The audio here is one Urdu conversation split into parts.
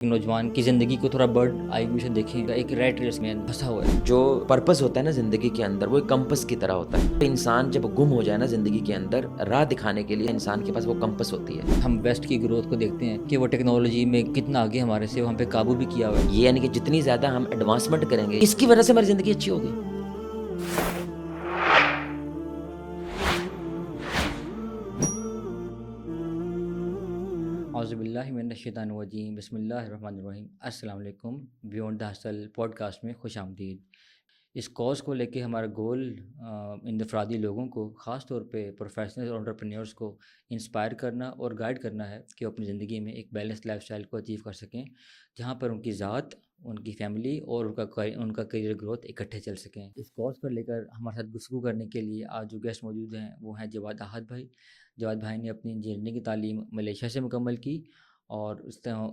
نوجوان کی زندگی کو تھوڑا برڈ آئی ویو سے دیکھیں گا، ایک ریٹ ریس میں پھنسا ہوا ہے. جو پرپس ہوتا ہے نا زندگی کے اندر، وہ ایک کمپس کی طرح ہوتا ہے. انسان جب گم ہو جائے نا زندگی کے اندر، راہ دکھانے کے لیے انسان کے پاس وہ کمپس ہوتی ہے. ہم ویسٹ کی گروتھ کو دیکھتے ہیں کہ وہ ٹیکنالوجی میں کتنا آگے ہمارے سے، ہم پہ قابو بھی کیا ہوا ہے. یہ یعنی کہ جتنی زیادہ ہم ایڈوانسمنٹ کریں گے، اس کی وجہ سے ہماری زندگی اچھی ہوگی. اعوذ باللہ من الشیطان الرجیم، بسم اللہ الرحمن الرحیم. السلام علیکم. Beyond the hustle podcast میں خوش آمدید. اس کاز کو لے کے ہمارا گول انفرادی لوگوں کو، خاص طور پہ پروفیشنل اور انٹرپرینیورس کو انسپائر کرنا اور گائیڈ کرنا ہے کہ وہ اپنی زندگی میں ایک بیلنس لائف اسٹائل کو اچیو کر سکیں، جہاں پر ان کی ذات، ان کی فیملی اور ان کا کیریئر گروتھ اکٹھے چل سکیں. اس کاز کو لے کر ہمارے ساتھ گفتگو کرنے کے لیے آج جو گیسٹ موجود ہیں وہ ہیں جواد احد بھائی. جواد بھائی نے اپنی انجینئرنگ کی تعلیم ملیشیا سے مکمل کی اور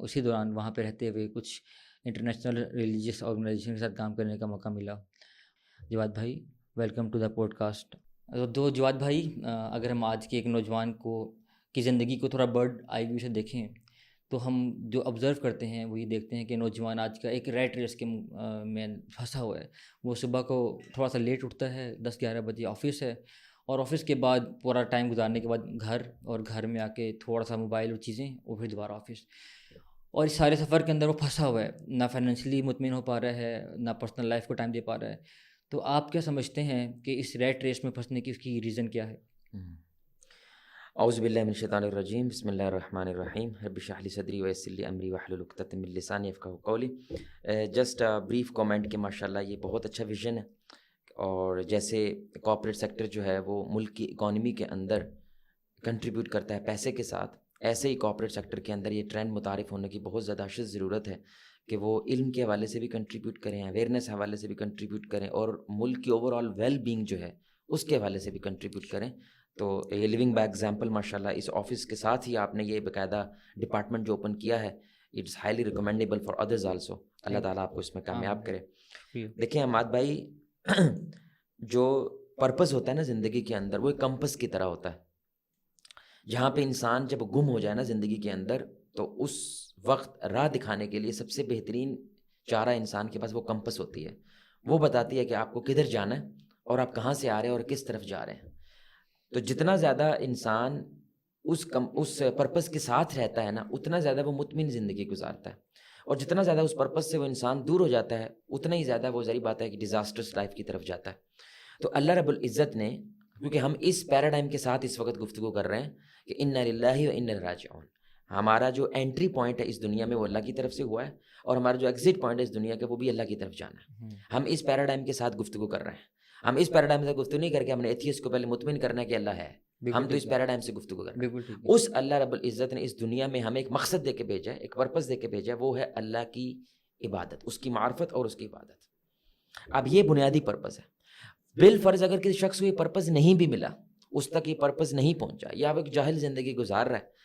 اسی دوران وہاں پہ رہتے ہوئے کچھ انٹرنیشنل ریلیجیس آرگنائزیشن کے ساتھ کام کرنے کا موقع ملا. جواد بھائی، welcome to the podcast. تو جواد بھائی، اگر ہم آج کے ایک نوجوان کی زندگی کو تھوڑا برڈ آئی ویو سے دیکھیں تو ہم جو آبزرو کرتے ہیں وہ یہ دیکھتے ہیں کہ نوجوان آج کا ایک ریٹ ریس کے میں پھنسا ہوا ہے. وہ صبح کو تھوڑا سا لیٹ اٹھتا ہے، 10-11 بجے آفس ہے، اور آفس کے بعد پورا ٹائم گزارنے کے بعد گھر میں آ کے تھوڑا سا موبائل اور چیزیں، اور پھر دوبارہ آفس. اور اس سارے سفر کے اندر وہ پھنسا ہوا ہے، نہ فائنینشلی مطمئن ہو پا رہا ہے، نہ پرسنل لائف کو ٹائم دے پا رہا ہے. تو آپ کیا سمجھتے ہیں کہ اس ریٹ ریس میں پھنسنے کی اس کی ریزن کیا ہے؟ اعوذ باللہ من الشیطان الرجیم، بسم اللہ الرحمن الرحیم. رب اشرح لی صدری ویسر لی امری واحلل عقدۃ من لسانی یفقہوا قولی. جسٹ بریف کامنٹ کہ ماشاءاللہ یہ بہت اچھا ویژن ہے، اور جیسے کارپوریٹ سیکٹر جو ہے وہ ملک کی اکانومی کے اندر کنٹریبیوٹ کرتا ہے پیسے کے ساتھ، ایسے ہی کارپوریٹ سیکٹر کے اندر یہ ٹرینڈ متعارف ہونے کی بہت زیادہ اشد ضرورت ہے کہ وہ علم کے حوالے سے بھی کنٹریبیوٹ کریں، اویئرنیس حوالے سے بھی کنٹریبیوٹ کریں، اور ملک کی اوور آل ویل بینگ جو ہے اس کے حوالے سے بھی کنٹریبیوٹ کریں. تو یہ لیونگ بائی ایگزامپل ماشاءاللہ اس آفس کے ساتھ ہی آپ نے یہ باقاعدہ ڈپارٹمنٹ جو اوپن کیا ہے، it's highly recommendable for others also. اللہ تعالیٰ آپ کو اس میں کامیاب کرے. دیکھیں عماد بھائی، جو پرپس ہوتا ہے نا زندگی کے اندر، وہ ایک کمپس کی طرح ہوتا ہے. جہاں پہ انسان جب گم ہو جائے نا زندگی کے اندر، تو اس وقت راہ دکھانے کے لیے سب سے بہترین چارہ انسان کے پاس وہ کمپس ہوتی ہے. وہ بتاتی ہے کہ آپ کو کدھر جانا ہے اور آپ کہاں سے آ رہے ہیں اور کس طرف جا رہے ہیں. تو جتنا زیادہ انسان اس پرپس کے ساتھ رہتا ہے نا، اتنا زیادہ وہ مطمئن زندگی گزارتا ہے. اور جتنا زیادہ اس پرپس سے وہ انسان دور ہو جاتا ہے، اتنا ہی زیادہ وہ ظاہری بات ہے کہ ڈیزاسٹرس لائف کی طرف جاتا ہے. تو اللہ رب العزت نے، کیونکہ ہم اس پیراڈائم کے ساتھ اس وقت گفتگو کر رہے ہیں کہ انا للہ و انا الیہ راجعون، ہمارا جو انٹری پوائنٹ ہے اس دنیا میں وہ اللہ کی طرف سے ہوا ہے، اور ہمارا جو ایگزٹ پوائنٹ ہے اس دنیا کا وہ بھی اللہ کی طرف جانا ہے. ہم اس پیراڈائم کے ساتھ گفتگو کر رہے ہیں. ہم اس پیراڈائم سے گفتگو نہیں کر کے ہم نے ایتھیسٹ کو پہلے مطمئن کرنا ہے کہ اللہ ہے. ہم تو اس پیراڈائم سے گفتگو کر رہے ہیں. اس اللہ رب العزت نے اس دنیا میں ہمیں ایک مقصد دے کے بھیجا ہے، ایک پرپس دے کے بھیجا ہے، وہ ہے اللہ کی عبادت، اس کی معرفت اور اس کی عبادت. اب یہ بنیادی پرپس ہے. بالفرض اگر کسی شخص کو یہ پرپس نہیں بھی ملا، اس تک یہ پرپس نہیں پہنچا، یا وہ ایک جاہل زندگی گزار رہا ہے،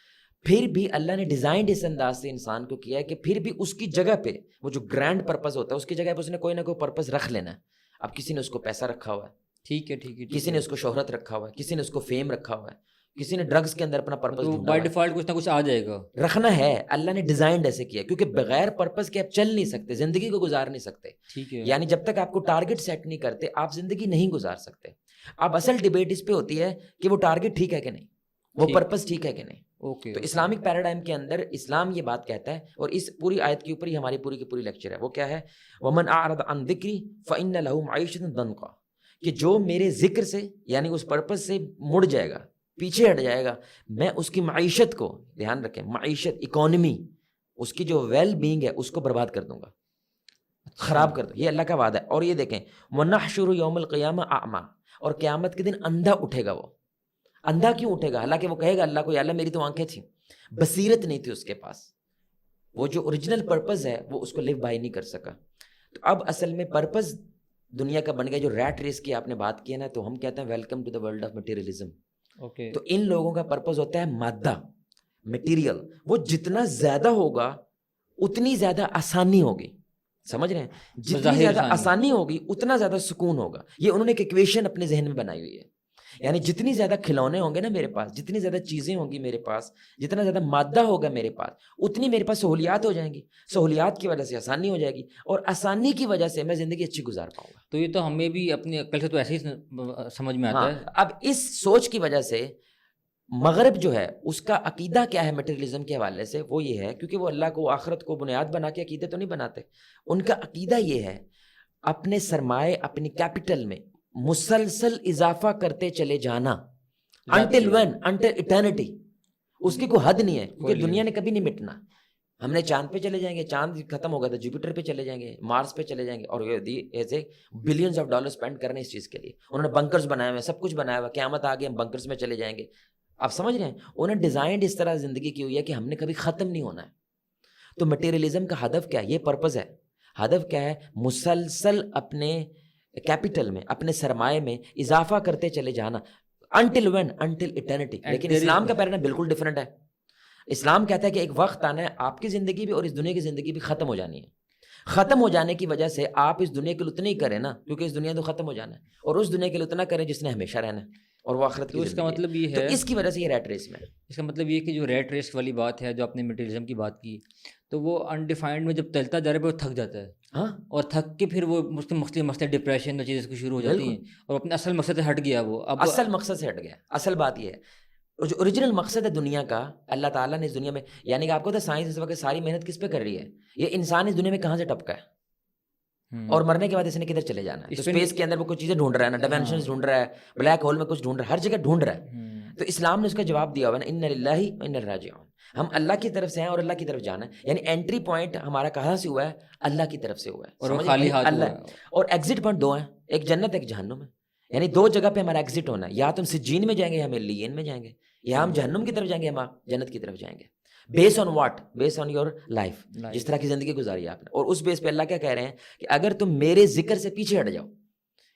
پھر بھی اللہ نے ڈیزائنڈ اس انداز سے انسان کو کیا ہے کہ پھر بھی اس کی جگہ پہ وہ جو گرینڈ پرپس ہوتا ہے، اس کی جگہ پہ اس نے کوئی نہ کوئی پرپس رکھ لینا ہے. اب کسی نے اس کو پیسہ رکھا ہوا ہے، ٹھیک ہے، کسی نے اس کو شہرت رکھا ہوا ہے، کسی نے اس کو فیم رکھا ہوا ہے، کسی نے ڈرگز کے اندر اپنا پرپس ڈھونڈا ہوا ہے. بائی ڈیفالٹ کچھ نہ کچھ آ جائے گا، رکھنا ہے. اللہ نے ڈیزائنڈ ایسے کیا کیونکہ بغیر پرپس کے آپ چل نہیں سکتے، زندگی کو گزار نہیں سکتے. ٹھیک ہے، یعنی جب تک آپ کو ٹارگٹ سیٹ نہیں کرتے آپ زندگی نہیں گزار سکتے. اب اصل ڈیبیٹ اس پہ ہوتی ہے کہ وہ ٹارگٹ ٹھیک ہے کہ نہیں، وہ پرپس ٹھیک ہے کہ نہیں. تو اسلامک پیراڈائم کے اندر اسلام یہ بات کہتا ہے، اور اس پوری آیت کے اوپر ہی ہماری پوری کی پوری لیکچر ہے. وہ کیا ہے؟ وَمَنْ أَعْرَضَ عَنْ ذِكْرِي فَإِنَّ لَهُ مَعِيشَةً ضَنْكًا، کہ جو میرے ذکر سے یعنی اس پرپس سے مڑ جائے گا، پیچھے ہٹ جائے گا، میں اس کی معیشت کو، دھیان رکھیں، معیشت، اکانومی، اس کی جو ویل بینگ ہے اس کو برباد کر دوں گا، خراب کر دوں. یہ اللہ کا وعدہ ہے. اور یہ دیکھیں، وَنَحْشُرُ يَوْمَ الْقِيَامَةِ أَعْمَى، اور قیامت کے دن اندھا اٹھے گا. وہ اندھا کیوں اٹھے گا؟ حالانکہ وہ کہے گا اللہ کو، یا اللہ میری تو آنکھیں تھیں، بصیرت نہیں تھی اس کے پاس، وہ جو اوریجنل پرپس ہے وہ اس کو لیو بائی نہیں کر سکا. تو اب اصل میں پرپس دنیا کا بن گیا. جو ریٹ ریس کی آپ نے بات کی ہے نا، تو ہم کہتے ہیں welcome to the world of materialism. تو ان لوگوں کا پرپس ہوتا ہے مادہ، مٹیریل. وہ جتنا زیادہ ہوگا اتنی زیادہ آسانی ہوگی، سمجھ رہے ہیں؟ جتنی زیادہ آسانی ہوگی اتنا زیادہ سکون ہوگا. یہ انہوں نے ایک ایکویشن اپنے ذہن میں بنائی ہوئی ہے یعنی جتنی زیادہ کھلونے ہوں گے نا میرے پاس, جتنی زیادہ چیزیں ہوں گی میرے پاس, جتنا زیادہ مادہ ہوگا میرے پاس, اتنی میرے پاس سہولیات ہو جائیں گی. سہولیات کی وجہ سے آسانی ہو جائے گی, اور آسانی کی وجہ سے میں زندگی اچھی گزار پاؤں گا. تو یہ تو ہمیں بھی اپنی عقل سے تو ایسے ہی سمجھ میں آتا ہے. اب اس سوچ کی وجہ سے مغرب جو ہے اس کا عقیدہ کیا ہے میٹیریلزم کے حوالے سے, وہ یہ ہے, کیونکہ وہ اللہ کو آخرت کو بنیاد بنا کے عقیدے تو نہیں بناتے. ان کا عقیدہ یہ ہے اپنے سرمائے, اپنی کیپٹل میں مسلسل اضافہ کرتے چلے جانا, until when, until eternity. اس کی کوئی حد نہیں ہے, کیونکہ دنیا نے کبھی نہیں مٹنا. ہم نے چاند پہ چلے جائیں گے, چاند ختم ہوگا تو جوپیٹر پہ چلے جائیں گے, مارس پہ چلے جائیں گے, اور ایسے بلینز آف ڈالر اسپینڈ کرنے اس چیز کے لیے. انہوں نے بنکرز بنائے ہوئے, سب کچھ بنایا ہوا, قیامت آ گئی ہم بنکرز میں چلے جائیں گے. آپ سمجھ رہے ہیں, انہوں نے ڈیزائنڈ اس طرح زندگی کی ہوئی ہے کہ ہم نے کبھی ختم نہیں ہونا ہے. تو مٹیریلزم کا ہدف کیا ہے, یہ پرپز ہے. ہدف کیا ہے, مسلسل اپنے کیپٹل میں, اپنے سرمایہ میں اضافہ کرتے چلے جانا, until when, until eternity. لیکن اسلام کا پیراڈائم بالکل ڈفرینٹ ہے. اسلام کہتا ہے کہ ایک وقت آنا ہے آپ کی زندگی بھی اور اس دنیا کی زندگی بھی ختم ہو جانی ہے. ختم ہو جانے کی وجہ سے آپ اس دنیا کے لیے اتنا ہی کریں نا, کیونکہ اس دنیا تو ختم ہو جانا ہے, اور اس دنیا کے لیے اتنا کریں جس نے ہمیشہ رہنا ہے, اور وہ آخرت کی تو اس کا مطلب یہ ہے, تو اس کی وجہ سے یہ ریٹ ریس میں. اس کا مطلب یہ کہ جو ریٹ ریس والی بات ہے, جو آپ نے میٹیریلزم کی بات کی, تو وہ انڈیفائنڈ میں جب چلتا جا رہا ہے وہ تھک جاتا ہے. ہاں, اور تھک کے پھر وہ مختلف مسئلے, ڈپریشن اور چیزیں شروع ہو جاتی ہیں, اور اپنے اصل مقصد سے ہٹ گیا. وہ اب اصل مقصد سے ہٹ گیا. اصل بات یہ ہے, جو اوریجنل مقصد ہے دنیا کا, اللہ تعالیٰ نے اس دنیا میں, یعنی کہ آپ کو تو سائنس اس وقت ساری محنت کس پہ کر رہی ہے, یہ انسان اس دنیا میں کہاں سے ٹپکا ہے, اور مرنے کے بعد اس نے کدھر چلے جانا ہے. اسپیس کے اندر وہ کچھ چیزیں ڈھونڈ رہا ہے نا, ڈائمینشنز ڈھونڈ رہا ہے, بلیک ہول میں کچھ ڈھونڈ رہا ہے, ہر جگہ ڈھونڈ رہا ہے. تو اسلام نے اس کا جواب دیا ہوا ہے, ان للہ و انا الیہ راجعون. ہم اللہ کی طرف سے ہیں اور اللہ کی طرف جانا ہے. یعنی انٹری پوائنٹ ہمارا کہاں سے ہوا ہے, اللہ کی طرف سے ہوا ہے, اور خالی ہاتھ اللہ. اور ایگزٹ پوائنٹ دو ہیں, ایک جنت ایک جہنم ہے. یعنی دو جگہ پہ ہمارا ایگزٹ ہونا ہے, یا تو ہم سجین میں جائیں گے یا ہم علیین میں جائیں گے, یا ہم جہنم کی طرف جائیں گے یا ہم جنت کی طرف جائیں گے. Base on what, base on your life, جس طرح کی زندگی گزاری آپ نے. اور اس بیس پہ اللہ کیا کہہ رہے ہیں کہ اگر تم میرے ذکر سے پیچھے ہٹ جاؤ,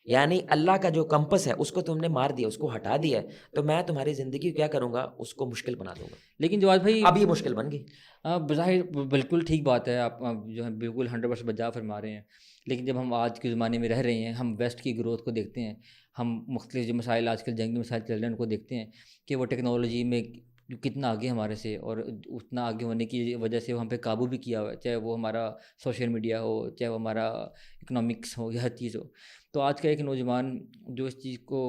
یعنی اللہ کا جو کمپس ہے اس کو تم نے مار دیا, اس کو ہٹا دیا ہے, تو میں تمہاری زندگی کو کیا کروں گا, اس کو مشکل بنا دوں گا. لیکن جواد بھائی اب یہ مشکل بن گئی. بظاہر بالکل ٹھیک بات ہے, آپ جو ہے بالکل 100% بجا فرما رہے ہیں. لیکن جب ہم آج کے زمانے میں رہ رہے ہیں, ہم ویسٹ کی گروتھ کو دیکھتے ہیں, ہم مختلف جو مسائل آج کل جنگی مسائل چل رہے ہیں ان کو دیکھتے ہیں کہ وہ ٹیکنالوجی میں کتنا آگے ہمارے سے, اور اتنا آگے ہونے کی وجہ سے وہ ہم پہ قابو بھی کیا ہوا ہے, چاہے وہ ہمارا سوشل میڈیا ہو, چاہے وہ ہمارا اکنامکس ہو, یا ہر چیز ہو. تو آج کا ایک نوجوان جو اس چیز کو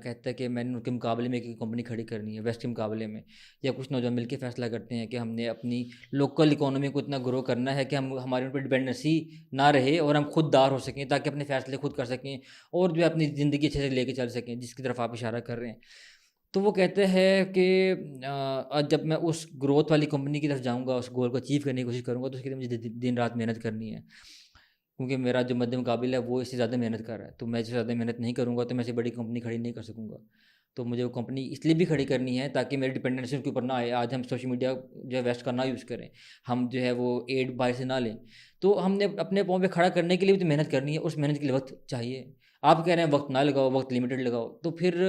کہتا ہے کہ میں نے ان کے مقابلے میں ایک کمپنی کھڑی کرنی ہے ویسٹ کے مقابلے میں, یا کچھ نوجوان مل کے فیصلہ کرتے ہیں کہ ہم نے اپنی لوکل اکانومی کو اتنا گرو کرنا ہے کہ ہم ہمارے ان پہ ڈپینڈنسی نہ رہے, اور ہم خود دار ہو سکیں, تاکہ اپنے فیصلے خود کر سکیں, اور جو ہے اپنی زندگی اچھے سے لے کے چل سکیں, جس کی طرف آپ اشارہ کر رہے ہیں. تو وہ کہتے ہیں کہ جب میں اس گروتھ والی کمپنی کی طرف جاؤں گا, اس گول کو اچیو کرنے کی کوشش کروں گا, تو اس کے لیے مجھے دن رات محنت کرنی ہے, کیونکہ میرا جو مد مقابل ہے وہ اس سے زیادہ محنت کر رہا ہے. تو میں اس سے زیادہ محنت نہیں کروں گا تو میں اسے بڑی کمپنی کھڑی نہیں کر سکوں گا. تو مجھے وہ کمپنی اس لیے بھی کھڑی کرنی ہے تاکہ میری ڈپینڈنسی اس کے اوپر نہ آئے. آج ہم سوشل میڈیا جو ہے ویسٹ کا نہ یوز کریں, ہم جو ہے وہ ایڈ باہر سے نہ لیں. تو ہم نے اپنے پاؤں پہ کھڑا کرنے کے لیے بھی تو محنت کرنی ہے, اس محنت کے لیے وقت چاہیے. آپ کہہ رہے ہیں وقت نہ لگاؤ, وقت لمیٹڈ لگاؤ, تو پھر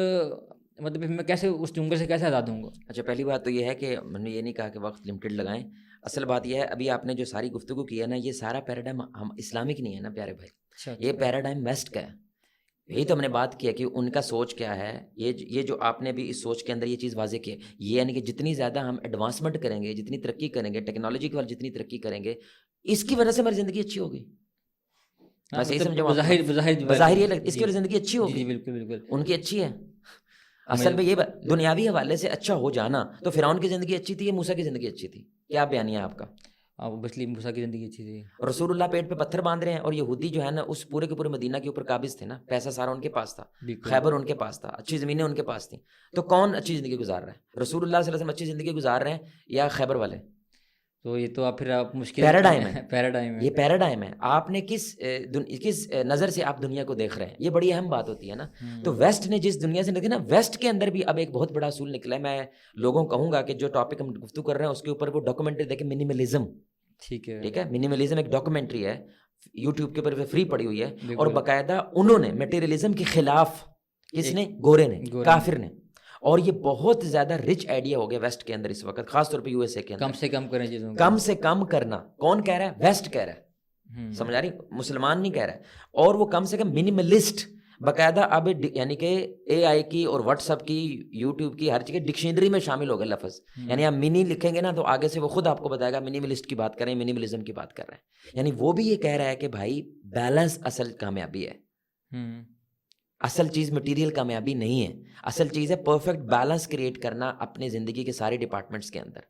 مطلب میں کیسے اس چنگل سے کیسے آزاد ہوں گا؟ اچھا, پہلی بات تو یہ ہے کہ میں نے یہ نہیں کہا کہ وقت لمیٹڈ لگائیں. اصل بات یہ ہے, ابھی آپ نے جو ساری گفتگو کی ہے نا, یہ سارا پیراڈائم ہم اسلامک نہیں ہے نا پیارے بھائی, یہ پیراڈائم ویسٹ کا ہے. یہی تو ہم نے بات کی ہے کہ ان کا سوچ کیا ہے. یہ جو آپ نے بھی اس سوچ کے اندر یہ چیز واضح کی ہے, یہ یعنی کہ جتنی زیادہ ہم ایڈوانسمنٹ کریں گے, جتنی ترقی کریں گے, ٹیکنالوجی کے بعد جتنی ترقی کریں گے, اس کی وجہ سے ہماری زندگی اچھی ہوگی. میں صحیح سمجھا, بظاہر یہ لگتا اس کی وجہ سے زندگی اچھی ہوگی. بالکل بالکل, ان کی اچھی ہے. اصل میں یہ دنیاوی حوالے سے اچھا ہو جانا, تو فرعون کی زندگی اچھی تھی یا موسیٰ کی زندگی اچھی تھی؟ کیا بیانیہ ہے آپ کا؟ اوبیسلی موسیٰ کی زندگی اچھی تھی. رسول اللہ پیٹ پہ پتھر باندھ رہے ہیں, اور یہودی جو ہے نا اس پورے کے پورے مدینہ کے اوپر قابض تھے نا, پیسہ سارا ان کے پاس تھا, خیبر ان کے پاس تھا, اچھی زمینیں ان کے پاس تھیں. تو کون اچھی زندگی گزار رہا ہے؟ رسول اللہ صلی اللہ علیہ وسلم اچھی زندگی گزار رہے ہیں یا خیبر والے؟ تو یہ تو آپ پھر آپ مشکل پیراڈائم ہے. یہ پیراڈائم ہے. آپ نے کس نظر سے آپ دنیا کو دیکھ رہے ہیں, یہ بڑی اہم بات ہوتی ہے نا. تو ویسٹ نے جس دنیا سے دیکھا نا, ویسٹ کے اندر بھی اب ایک بہت بڑا اصول نکلا ہے. میں لوگوں کو کہوں گا کہ جو ٹاپک ہم گفتگو کر رہے ہیں اس کے اوپر وہ ڈاکومنٹری دیکھیں, منیملزم. ٹھیک ہے, منیملزم ایک ڈاکومنٹری ہے, یوٹیوب کے اوپر فری پڑی ہوئی ہے, اور باقاعدہ انہوں نے میٹیریلزم کے خلاف, کس نے؟ گورے نے, کافر نے. اور یہ بہت زیادہ رچ آئیڈیا ہو گیا ویسٹ کے اندر اس وقت, خاص طور پہ یو ایس اے کے اندر. کم سے کم کریں چیزوں کو, کم سے کم کرنا. کون کہہ رہا ہے؟ ویسٹ کہہ رہا ہے. سمجھ آ رہی؟ مسلمان نہیں کہہ رہا ہے. اور وہ کم سے کم منیملسٹ, باقاعدہ اب یعنی کہ اے آئی کی اور واٹس ایپ کی یوٹیوب کی ہر چیز کی ڈکشنری میں شامل ہو گئے لفظ. یعنی آپ منی لکھیں گے نا تو آگے سے وہ خود آپ کو بتائے گا منیملسٹ کی بات کریں, منیملزم کی بات کر رہے ہیں. یعنی وہ بھی یہ کہہ رہا ہے کہ بھائی بیلنس اصل کامیابی ہے. اصل چیز مٹیریل کامیابی نہیں ہے, اصل چیز ہے پرفیکٹ بیلنس کریٹ کرنا اپنے زندگی کے سارے ڈپارٹمنٹس کے اندر.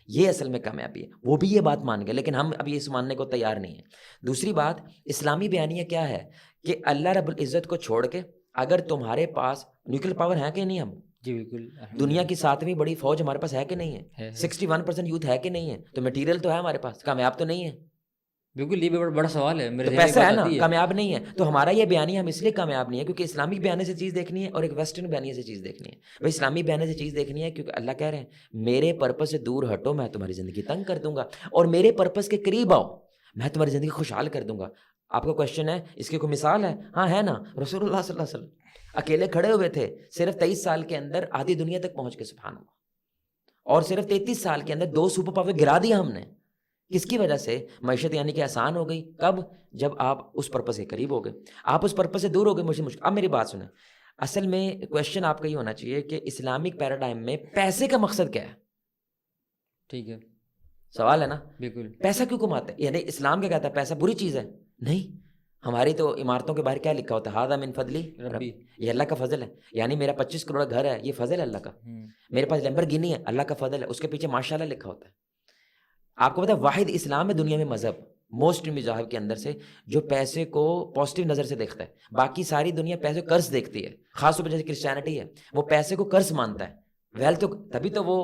یہ اصل میں کامیابی ہے. وہ بھی یہ بات مان گئے لیکن ہم ابھی اس ماننے کو تیار نہیں ہیں. دوسری بات, اسلامی بیانیہ کیا ہے کہ اللہ رب العزت کو چھوڑ کے اگر تمہارے پاس نیوکلیر پاور ہے کہ نہیں, ہم جی بالکل, دنیا کی 7ویں بڑی فوج ہمارے پاس ہے کہ نہیں ہے, 61% یوتھ ہے کہ نہیں ہے, تو مٹیریل تو ہے ہمارے پاس, کامیاب تو نہیں ہے. بالکل, یہ بھی بڑا سوال ہے میرے. پیسہ ہے نا, کامیاب نہیں ہے. تو ہمارا یہ بیانیہ ہم اس لیے کامیاب نہیں ہے کیونکہ اسلامی بیانیے سے چیز دیکھنی ہے اور ایک ویسٹرن بیانیے سے چیز دیکھنی ہے. بھائی اسلامی بیانیے سے چیز دیکھنی ہے کیونکہ اللہ کہہ رہے ہیں میرے پرپس سے دور ہٹو میں تمہاری زندگی تنگ کر دوں گا, اور میرے پرپس کے قریب آؤ میں تمہاری زندگی خوشحال کر دوں گا. آپ کا کوشچن ہے اس کی کوئی مثال ہے؟ ہاں ہے نا, رسول اللہ صلی اللہ علیہ وسلم اکیلے کھڑے ہوئے تھے, صرف 23 سال کے اندر آدھی دنیا تک پہنچ کے, سبحان اللہ, اور صرف 33 سال کے اندر 2 سپر پاور گرا دیا ہم نے. کس کی وجہ سے؟ معیشت یعنی کہ آسان ہو گئی. کب؟ جب آپ اس پرپس کے قریب ہو گئے, آپ اس پرپس سے دور ہو گئے, مجھے مشکل. اب میری بات سنیں, اصل میں کویشچن آپ کا یہ ہونا چاہیے کہ اسلامک پیراڈائم میں پیسے کا مقصد کیا ہے؟ ٹھیک ہے, سوال ہے نا. بالکل, پیسہ کیوں کماتے ہیں؟ یعنی اسلام کیا کہتا ہے پیسہ بری چیز ہے؟ نہیں. ہماری تو عمارتوں کے باہر کیا لکھا ہوتا ہے؟ ھذا من فضلی ربی, یہ اللہ کا فضل ہے. یعنی میرا 25 کروڑ گھر ہے, یہ فضل ہے اللہ کا. میرے پاس لیمبرگینی ہے, اللہ کا فضل ہے. اس کے پیچھے ماشاءاللہ لکھا ہوتا ہے. آپ کو پتا ہے واحد اسلام ہے دنیا میں مذہب, موسٹ مذاہب کے اندر سے, جو پیسے کو پازیٹیو نظر سے دیکھتا ہے. باقی ساری دنیا پیسے کو قرض دیکھتی ہے, خاص طور پر جیسے کرسچینٹی ہے وہ پیسے کو قرض مانتا ہے. ویلتھ, تبھی تو وہ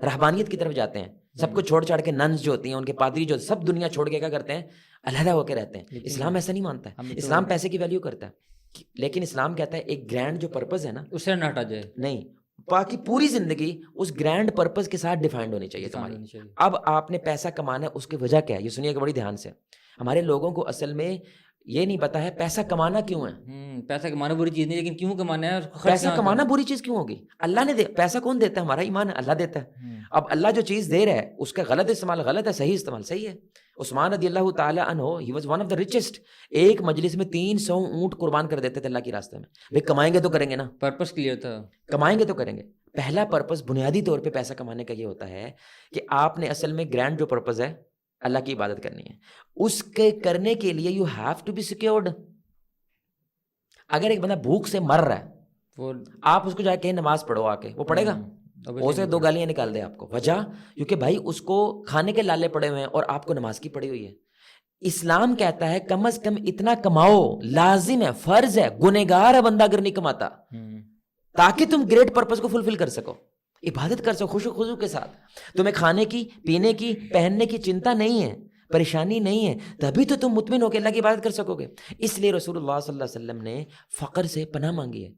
رہبانیت کی طرف جاتے ہیں. سب کو چھوڑ چھاڑ کے ننس جو ہوتی ہیں, ان کے پادری جو سب دنیا چھوڑ کے کیا کرتے ہیں؟ علیحدہ ہو کے رہتے ہیں. اسلام ایسا نہیں مانتا ہے. اسلام پیسے کی ویلیو کرتا ہے, لیکن اسلام کہتا ہے ایک گرینڈ جو پرپز ہے نا اس سے نہ ہٹا جائے. نہیں, باقی پوری زندگی اس گرینڈ پرپز کے ساتھ ڈیفائنڈ ہونی چاہیے تمہاری. اب آپ نے پیسہ کمانا ہے, اس کی وجہ کیا ہے؟ یہ سنیے کہ بڑی دھیان سے. ہمارے لوگوں کو اصل میں یہ نہیں پتا ہے پیسہ کمانا کیوں ہے. پیسہ کمانا بری چیز نہیں, لیکن کیوں کمانا ہے؟ پیسہ کمانا بری چیز کیوں ہوگی؟ اللہ نے پیسہ کون دیتا ہے؟ ہمارا ایمان ہے, اللہ دیتا ہے. اب اللہ جو چیز دے رہا ہے اس کا غلط استعمال غلط ہے, صحیح استعمال صحیح ہے. عثمان رضی اللہ تعالیٰ عنہ, he was one of the richest. ایک مجلس میں 300 اونٹ قربان کر دیتے تھے اللہ کے راستے میں. بھائی کمائیں گے تو کریں گے نا, پرپس کلیئر تھا, کمائیں گے تو کریں گے. پہلا پرپس بنیادی طور پہ پیسہ کمانے کا یہ ہوتا ہے کہ آپ نے اصل میں گرینڈ جو پرپس ہے اللہ کی عبادت کرنی ہے, اس کے کرنے کے لیے you have to be secured. اگر ایک بندہ بھوک سے مر رہا ہے, آپ اس کو جا کے نماز پڑھو آ کے, وہ پڑھے گا؟ اسے 2 گالیاں نکال دے آپ کو. وجہ کیونکہ بھائی اس کو کھانے کے لالے پڑے ہوئے ہیں اور آپ کو نماز کی پڑی ہوئی ہے. اسلام کہتا ہے کم از کم اتنا کماؤ, لازم ہے, فرض ہے, گنہگار ہے بندہ اگر نہیں کماتا, تاکہ تم گریٹ پرپس کو فلفل کر سکو, عبادت کر سکو خوش و خضوع کے ساتھ. تمہیں کھانے کی, پینے کی, پہننے کی چنتا نہیں ہے, پریشانی نہیں ہے, تبھی تو تم مطمئن ہو کے اللہ کی عبادت کر سکو گے. اس لیے رسول اللہ صلی اللہ علیہ وسلم نے فقر سے پناہ مانگی ہے.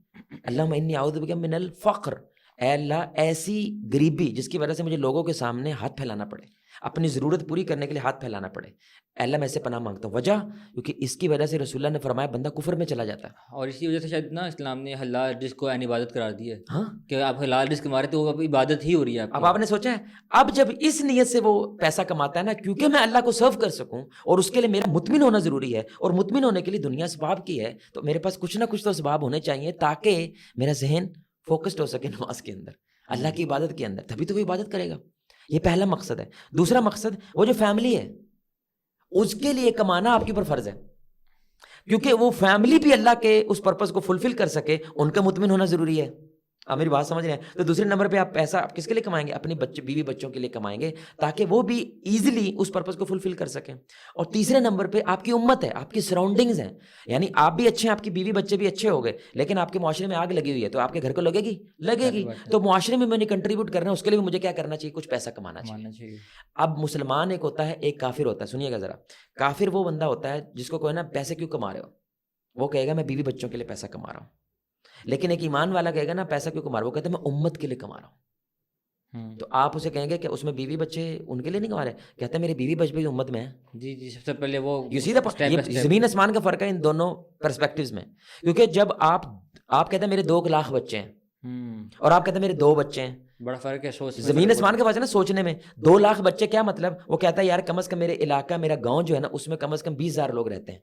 اللہم انی اعوذ بک من الفقر, اے اللہ ایسی غریبی جس کی وجہ سے مجھے لوگوں کے سامنے ہاتھ پھیلانا پڑے, اپنی ضرورت پوری کرنے کے لیے ہاتھ پھیلانا پڑے, اے اللہ میں سے پناہ مانگتا ہوں. وجہ کیونکہ اس کی وجہ سے رسول اللہ نے فرمایا بندہ کفر میں چلا جاتا ہے. اور اسی وجہ سے شاید نا اسلام نے حلال رزق کو عین عبادت قرار دی ہے. ہاں, کہ آپ حلال رزق کما رہے تو وہ اب عبادت ہی ہو رہی ہے. اب آپ نے سوچا ہے, اب جب اس نیت سے وہ پیسہ کماتا ہے نا کیونکہ میں اللہ کو سرو کر سکوں اور اس کے لیے میرا مطمئن ہونا ضروری ہے, اور مطمئن ہونے کے لیے دنیا اسباب کی ہے, تو میرے پاس کچھ نہ کچھ تو اسباب ہونے چاہیے تاکہ میرا ذہن فوکسڈ ہو سکے نماز کے اندر, اللہ کی عبادت کے اندر, تبھی تو وہ عبادت کرے گا. یہ پہلا مقصد ہے. دوسرا مقصد, وہ جو فیملی ہے اس کے لیے کمانا آپ کے اوپر فرض ہے, کیونکہ وہ فیملی بھی اللہ کے اس پرپس کو فلفل کر سکے, ان کا مطمئن ہونا ضروری ہے. آپ میری بات سمجھ رہے ہیں؟ تو دوسرے نمبر پہ آپ پیسہ آپ کس کے لیے کمائیں گے؟ اپنی بیوی بچوں کے لیے کمائیں گے تاکہ وہ بھی ایزیلی اس پرپس کو فلفل کر سکیں. اور تیسرے نمبر پہ آپ کی امت ہے, آپ کی سراؤنڈنگز ہیں, یعنی آپ بھی اچھے ہیں, آپ کی بیوی بچے بھی اچھے ہو گئے, لیکن آپ کے معاشرے میں آگ لگی ہوئی ہے, تو آپ کے گھر کو لگے گی. تو معاشرے میں نے کنٹریبیوٹ کرنا ہے, اس کے لیے مجھے کیا کرنا چاہیے؟ کچھ پیسہ کمانا چاہیے. اب مسلمان ایک ہوتا ہے, ایک کافر ہوتا ہے. سنیے گا ذرا, کافر وہ بندہ ہوتا ہے جس کو کوئی نا پیسے کیوں کما رہے ہو, وہ کہے گا میں بیوی بچوں کے لیے پیسہ کما رہا ہوں. لیکن ایک ایمان والا کہے گا نا پیسہ کیوں کما رہا, وہ کہتا ہے میں امت کے لیے کما رہا ہوں. تو آپ اسے کہیں گے کہ اس میں بیوی بچے ان کے لیے نہیں کما رہے, کہتا ہے میرے بیوی بچے بھی امت میں ہیں. جی سب سے پہلے وہ زمین آسمان کا فرق ہے ان دونوں پرسپیکٹیوز میں. کیونکہ جب آپ کہتے ہیں میرے 2 لاکھ بچے ہیں, اور آپ کہتے ہیں میرے 2 بچے ہیں, بڑا فرق ہے سوچ میں، زمین آسمان کے پاس ہے نا سوچنے میں. 2 لاکھ بچے کیا مطلب, وہ کہتا ہے یار کم از کم میرے علاقہ میرا گاؤں جو ہے نا اس میں کم از کم 20,000 لوگ رہتے ہیں,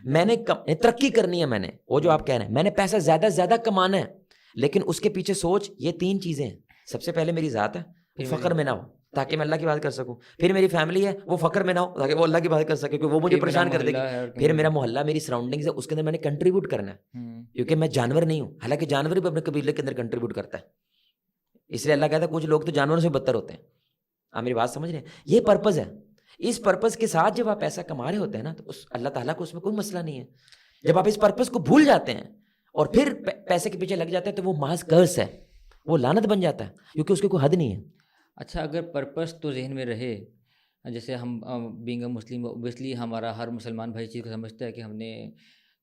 میں نے ترقی کرنی ہے, میں نے وہ جو آپ کہہ رہے ہیں میں نے پیسہ زیادہ سے زیادہ کمانا ہے, لیکن اس کے پیچھے سوچ یہ 3 چیزیں ہیں. سب سے پہلے میری ذات ہے, فقر میں نہ ہو تاکہ میں اللہ کی بات کر سکوں. پھر میری فیملی ہے, وہ فقر میں نہ ہو تاکہ وہ اللہ کی بات کر سکے کیونکہ وہ مجھے پریشان کر دے گی. پھر میرا محلہ, میری سراؤنڈنگز ہے, اس کے اندر میں نے کنٹریبیوٹ کرنا ہے, کیونکہ میں جانور نہیں ہوں, حالانکہ جانور بھی اپنے قبیلے کے اندر کنٹریبیوٹ کرتا ہے. اس لیے اللہ کہتا ہے کچھ لوگ تو جانوروں سے بدتر ہوتے ہیں. آپ میری بات سمجھ رہے ہیں, یہ پرپز ہے. اس پرپز کے ساتھ جب آپ پیسہ کما رہے ہوتے ہیں نا تو اللہ تعالیٰ کو اس میں کوئی مسئلہ نہیں ہے. جب آپ اس پرپز کو بھول جاتے ہیں اور پھر پیسے کے پیچھے لگ جاتے ہیں تو وہ محض کرس ہے, وہ لعنت بن جاتا ہے, کیونکہ اس کی کوئی حد نہیں ہے. اچھا, اگر پرپس تو ذہن میں رہے, جیسے ہم بینگ اے مسلم اوبیسلی ہمارا ہر مسلمان بھائی چیز کو سمجھتا ہے کہ ہم نے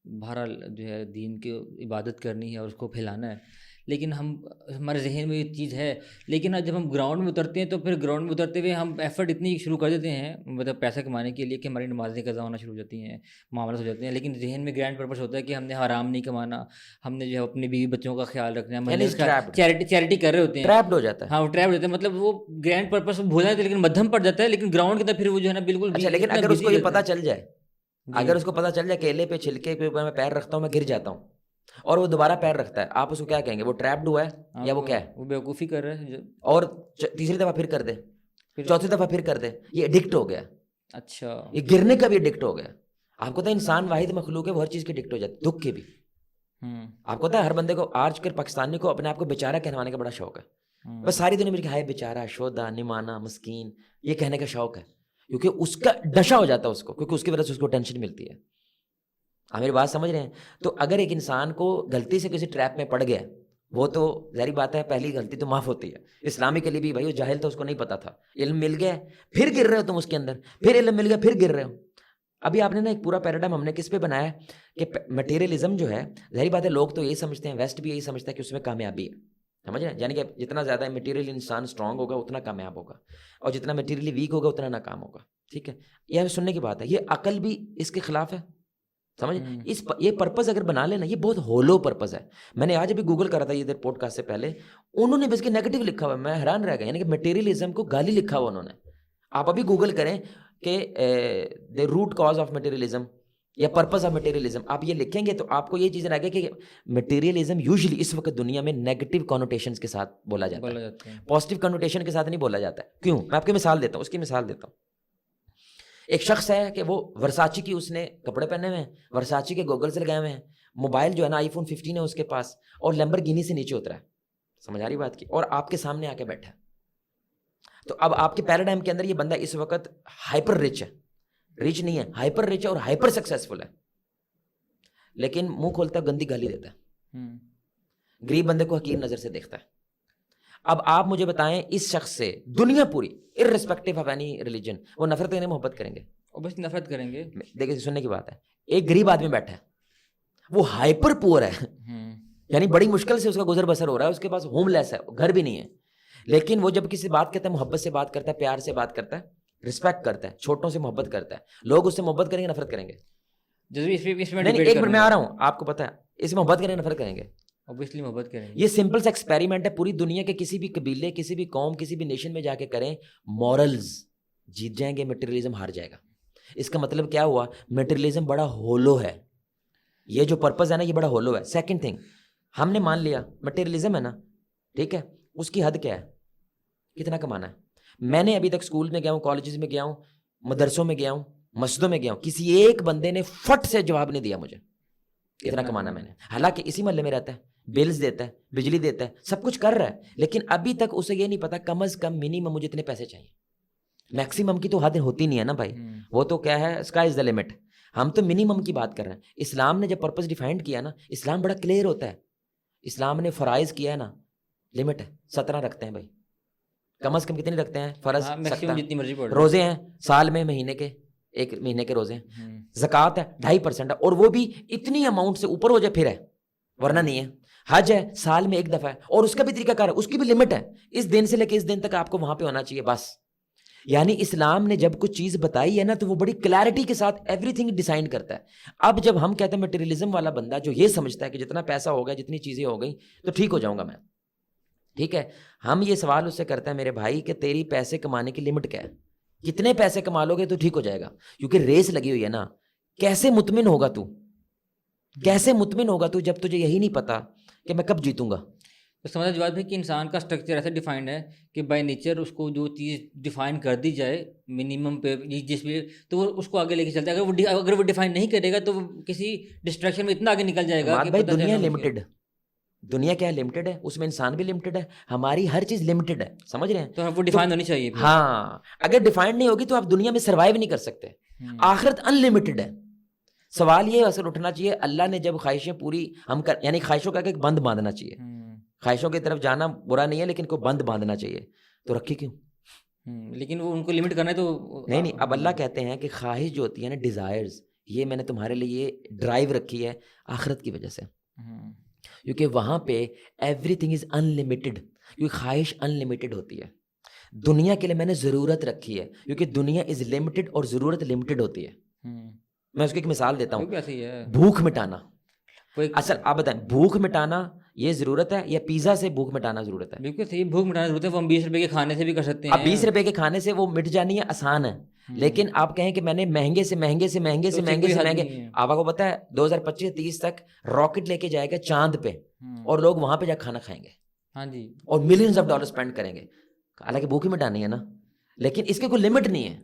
بہرحال جو ہے دین کی عبادت کرنی ہے اور اس کو پھیلانا ہے, لیکن ہمارے ذہن میں یہ چیز ہے, لیکن جب ہم گراؤنڈ میں اترتے ہیں تو پھر گراؤنڈ میں اترتے ہوئے ہم ایفرٹ اتنی شروع کر دیتے ہیں مطلب پیسہ کمانے کے لیے کہ ہماری نمازیں قضا ہونا شروع ہو جاتی ہیں, معاملات ہو جاتے ہیں, لیکن ذہن میں گرینڈ پرپس ہوتا ہے کہ ہم نے حرام نہیں کمانا, ہم نے جو ہے اپنی بیوی بچوں کا خیال رکھنا ہے, چیریٹی کر رہے ہوتے ہیں, ٹریپڈ ہو جاتا ہے. ہاں, وہ ٹریپ ہو جاتا ہے, مطلب وہ گرینڈ پرپس بھول جاتے ہیں لیکن مدھم پڑ جاتا ہے, لیکن گراؤنڈ کے اندر پھر وہ جو ہے نا بالکل. اچھا, لیکن اگر اس کو یہ پتہ چل جائے, اگر اس کو پتہ چل جائے کیلے پہ چھلکے پہ میں پیر رکھتا ہوں میں گر جاتا ہوں, اور وہ دوبارہ پیر رکھتا ہے, آپ اس کو کیا کہیں گے, وہ ٹریپڈ ہوا ہے یا وہ کیا ہے, وہ بیوقوفی کر رہا ہے, اور تیسری دفعہ پھر کر دے, چوتھی دفعہ پھر کر دے, یہ ایڈکٹ ہو گیا. اچھا, یہ گرنے کا بھی ایڈکٹ ہو گیا. آپ کو پتہ ہے انسان واحد مخلوق ہے, وہ ہر چیز کی ایڈکٹ ہو جاتی ہے, دکھ کی بھی. آپ کو پتہ ہے ہر بندے کو آج کل پاکستانی کو اپنے آپ کو بیچارہ کہلوانے کا بڑا شوق ہے. بس ساری دنیا میں ہائے بیچارہ, شودا, نمانا, مسکین, یہ کہنے کا شوق ہے, کیونکہ اس کا نشہ ہو جاتا ہے اس کو, کیونکہ اس کی وجہ سے اس کو ٹینشن ملتی ہے. آپ میری بات سمجھ رہے ہیں. تو اگر ایک انسان کو غلطی سے کسی ٹریپ میں پڑ گیا, وہ تو ظاہری بات ہے پہلی غلطی تو معاف ہوتی ہے. اسلامی کے لیے بھی بھائی وہ جاہل تھا, اس کو نہیں پتا تھا, علم مل گیا پھر گر رہے ہو تم اس کے اندر, پھر علم مل گیا پھر گر رہے ہو. ابھی آپ نے نا ایک پورا پیراڈائم ہم نے کس پہ بنایا کہ مٹیریلزم جو ہے, ظاہری بات ہے لوگ تو یہی سمجھتے ہیں, ویسٹ بھی یہی سمجھتا ہے کہ اس میں کامیابی ہے, سمجھ رہے ہیں, یعنی کہ جتنا زیادہ مٹیریل انسان اسٹرانگ ہوگا اتنا کامیاب ہوگا, اور جتنا مٹیریلی ویک ہوگا اتنا ناکام ہوگا. ٹھیک ہے, یہ سننے کی بات ہے, یہ عقل بھی اس کے خلاف ہے, سمجھ. یہ پرپز اگر بنا لینا, یہ بہت ہولو پرپز ہے. میں نے آج ابھی گوگل کرا تھا یہ پوڈ کاسٹ سے پہلے, انہوں نے بس کے نیگیٹو لکھا ہوا ہے, میں حیران رہ گیا, یعنی کہ مٹیریلزم کو گالی لکھا ہوا انہوں نے. آپ ابھی گوگل کریں کہ the root cause of materialism یا پرپز آف مٹیریلزم, آپ یہ لکھیں گے تو آپ کو یہ چیزیں لگے کہ مٹیریلزم یوزلی اس وقت دنیا میں نیگیٹو کنوٹیشنز کے ساتھ بولا جاتا ہے, پازیٹیو کنوٹیشن کے ساتھ نہیں بولا جاتا ہے. کیوں؟ میں آپ کی مثال دیتا ہوں, اس کی مثال دیتا ہوں. ایک شخص ہے کہ وہ ورساچی کی اس نے کپڑے پہنے ہوئے ہیں, ورساچی کے گوگلز لگائے ہوئے ہیں, موبائل جو ہے نا آئی فون 15 ہے اس کے پاس, اور لیمبرگینی سے نیچے اترا ہے, سمجھ آ رہی بات کی, اور آپ کے سامنے آ کے بیٹھا ہے. تو اب آپ کے پیراڈائم کے اندر یہ بندہ اس وقت ہائپر رچ ہے, رچ نہیں ہے, ہائپر رچ ہے اور ہائپر سکسیسفل ہے, لیکن منہ کھولتا ہے گندی گالی دیتا ہے, غریب بندے کو حقیر نظر سے دیکھتا ہے. اب آپ مجھے بتائیں اس شخص سے دنیا پوری irrespective of any religion وہ نفرت کریں گے, محبت کریں گے؟ بس نفرت کریں گے. دیکھیں سننے کی بات ہے, ایک غریب آدمی بیٹھا ہے, وہ ہائپر پور ہے, یعنی بڑی مشکل سے اس کا گزر بسر ہو رہا ہے, اس کے پاس ہوم لیس ہے, گھر بھی نہیں ہے, لیکن وہ جب کسی بات کرتا ہے محبت سے بات کرتا ہے, پیار سے بات کرتا ہے, رسپیکٹ کرتا ہے, چھوٹوں سے محبت کرتا ہے. لوگ اس سے محبت کریں گے, نفرت کریں گے؟ ایک منٹ میں آ رہا ہوں, آپ کو پتا ہے اس سے محبت کریں گے, نفرت کریں گے؟ اوبیسلی محبت کریں گے. یہ سمپل سا ایکسپیریمنٹ ہے, پوری دنیا کے کسی بھی قبیلے, کسی بھی قوم, کسی بھی نیشن میں جا کے کریں, مورلز جیت جائیں گے, مٹیریلزم ہار جائے گا. اس کا مطلب کیا ہوا, مٹیریلزم بڑا ہولو ہے, یہ جو پرپز ہے نا یہ بڑا ہولو ہے. سیکنڈ تھنگ, ہم نے مان لیا مٹیریلزم ہے نا, ٹھیک ہے, اس کی حد کیا ہے, کتنا کمانا ہے. میں نے ابھی تک اسکول میں گیا ہوں, کالجز میں گیا ہوں, مدرسوں میں گیا ہوں, مسجدوں میں گیا ہوں, کسی ایک بندے نے فٹ سے جواب نہیں دیا مجھے اتنا کمانا میں نے, حالانکہ اسی محلے میں رہتا ہے, بلز دیتا ہے, بجلی دیتا ہے, سب کچھ کر رہا ہے, لیکن ابھی تک اسے یہ نہیں پتا کم از کم منیمم مجھے اتنے پیسے چاہیے. میکسیمم کی تو حد ہوتی نہیں ہے نا بھائی, وہ تو کیا ہے, اسکائی از دا لمٹ. ہم تو منیمم کی بات کر رہے ہیں. اسلام نے جب پرپز ڈیفائنڈ کیا نا, اسلام بڑا کلیئر ہوتا ہے. اسلام نے فرائض کیا ہے نا, لمٹ ہے 17 رکھتے ہیں بھائی, کم از کم کتنے رکھتے ہیں فرض, روزے ہیں سال میں, مہینے کے, ایک مہینے کے روزے ہیں, زکوٰۃ ہے 2.5% ہے, اور وہ بھی اتنی اماؤنٹ سے اوپر ہو جائے پھر ہے, ورنہ نہیں ہے. حج ہے سال میں ایک دفعہ ہے, اور اس کا بھی طریقہ کار ہے, اس کی بھی لمٹ ہے, اس دن سے لے کے اس دن تک آپ کو وہاں پہ ہونا چاہیے بس. یعنی اسلام نے جب کچھ چیز بتائی ہے نا تو وہ بڑی کلیئرٹی کے ساتھ ایوری تھنگ ڈیسائن کرتا ہے. اب جب ہم کہتے ہیں مٹیریلزم والا بندہ جو یہ سمجھتا ہے کہ جتنا پیسہ ہوگا, جتنی چیزیں ہو گئی تو ٹھیک ہو جاؤں گا میں, ٹھیک ہے, ہم یہ سوال اس سے کرتے ہیں میرے بھائی کہ تیری پیسے کمانے کی لمٹ کیا ہے, کتنے پیسے کما لو گے تو ٹھیک ہو جائے گا, کیونکہ ریس لگی ہوئی ہے نا. کیسے مطمئن ہوگا تو, کیسے مطمئن ہوگا تو جب تجھے یہی نہیں پتا کہ میں کب جیتوں گا. تو سمجھا جواب ہے کہ انسان کا اسٹرکچر ایسا ڈیفائنڈ ہے کہ بائی نیچر اس کو جو چیز ڈیفائن کر دی جائے منیمم پہ جس بھی, تو وہ اس کو آگے لے کے چلتا ہے. اگر وہ ڈیفائن نہیں کرے گا تو وہ کسی ڈسٹریکشن میں اتنا آگے نکل جائے گا کہ بھائی دنیا لمیٹڈ, دنیا کیا ہے لمیٹڈ ہے, اس میں انسان بھی لمیٹڈ ہے, ہماری ہر چیز لمیٹڈ ہے, سمجھ رہے ہیں. تو وہ ڈیفائن ہونی چاہیے. ہاں, اگر ڈیفائنڈ نہیں ہوگی تو آپ دنیا میں سروائیو نہیں کر سکتے. آخرت ان لمیٹڈ ہے. سوال یہ اصل اٹھنا چاہیے, اللہ نے جب خواہشیں پوری ہم کر, یعنی خواہشوں کا ایک بند باندھنا چاہیے. خواہشوں کی طرف جانا برا نہیں ہے لیکن کوئی بند باندھنا چاہیے, تو رکھی کیوں؟ لیکن وہ ان کو لمٹ کرنا ہے تو نہیں. اب اللہ کہتے ہیں کہ خواہش جو ہوتی ہے نا, ڈیزائرز, یہ میں نے تمہارے لیے یہ ڈرائیو رکھی ہے آخرت کی وجہ سے, کیونکہ وہاں پہ every thing is in limited, کیونکہ خواہش ان لمیٹڈ ہوتی ہے. دنیا کے لیے میں نے ضرورت رکھی ہے کیونکہ دنیا از لمیٹڈ اور ضرورت لمیٹڈ ہوتی ہے. میں اس کی ایک مثال دیتا ہوں, بھوک مٹانا. اصل آپ بتائیں, بھوک مٹانا یہ ضرورت ہے یا پیزا سے بھوک مٹانا ضرورت ہے؟ بالکل صحیح, بھوک مٹانا ضرورت ہے. وہ ہم 20 روپے کے کھانے سے بھی کر سکتے ہیں. اب 20 روپے کے کھانے سے وہ مٹ جانی ہے, آسان ہے. لیکن آپ کہیں کہ میں نے مہنگے سے مہنگے سے مہنگے سے مہنگے سے مہنگے, آپ کو پتا ہے 2025-30 تک راکٹ لے کے جائے گا چاند پہ اور لوگ وہاں پہ جا کھانا کھائیں گے. ہاں جی, اور ملینز آف ڈالر اسپینڈ کریں گے. حالانکہ بھوک ہی مٹانی ہے نا, لیکن اس کے کوئی لمٹ نہیں ہے.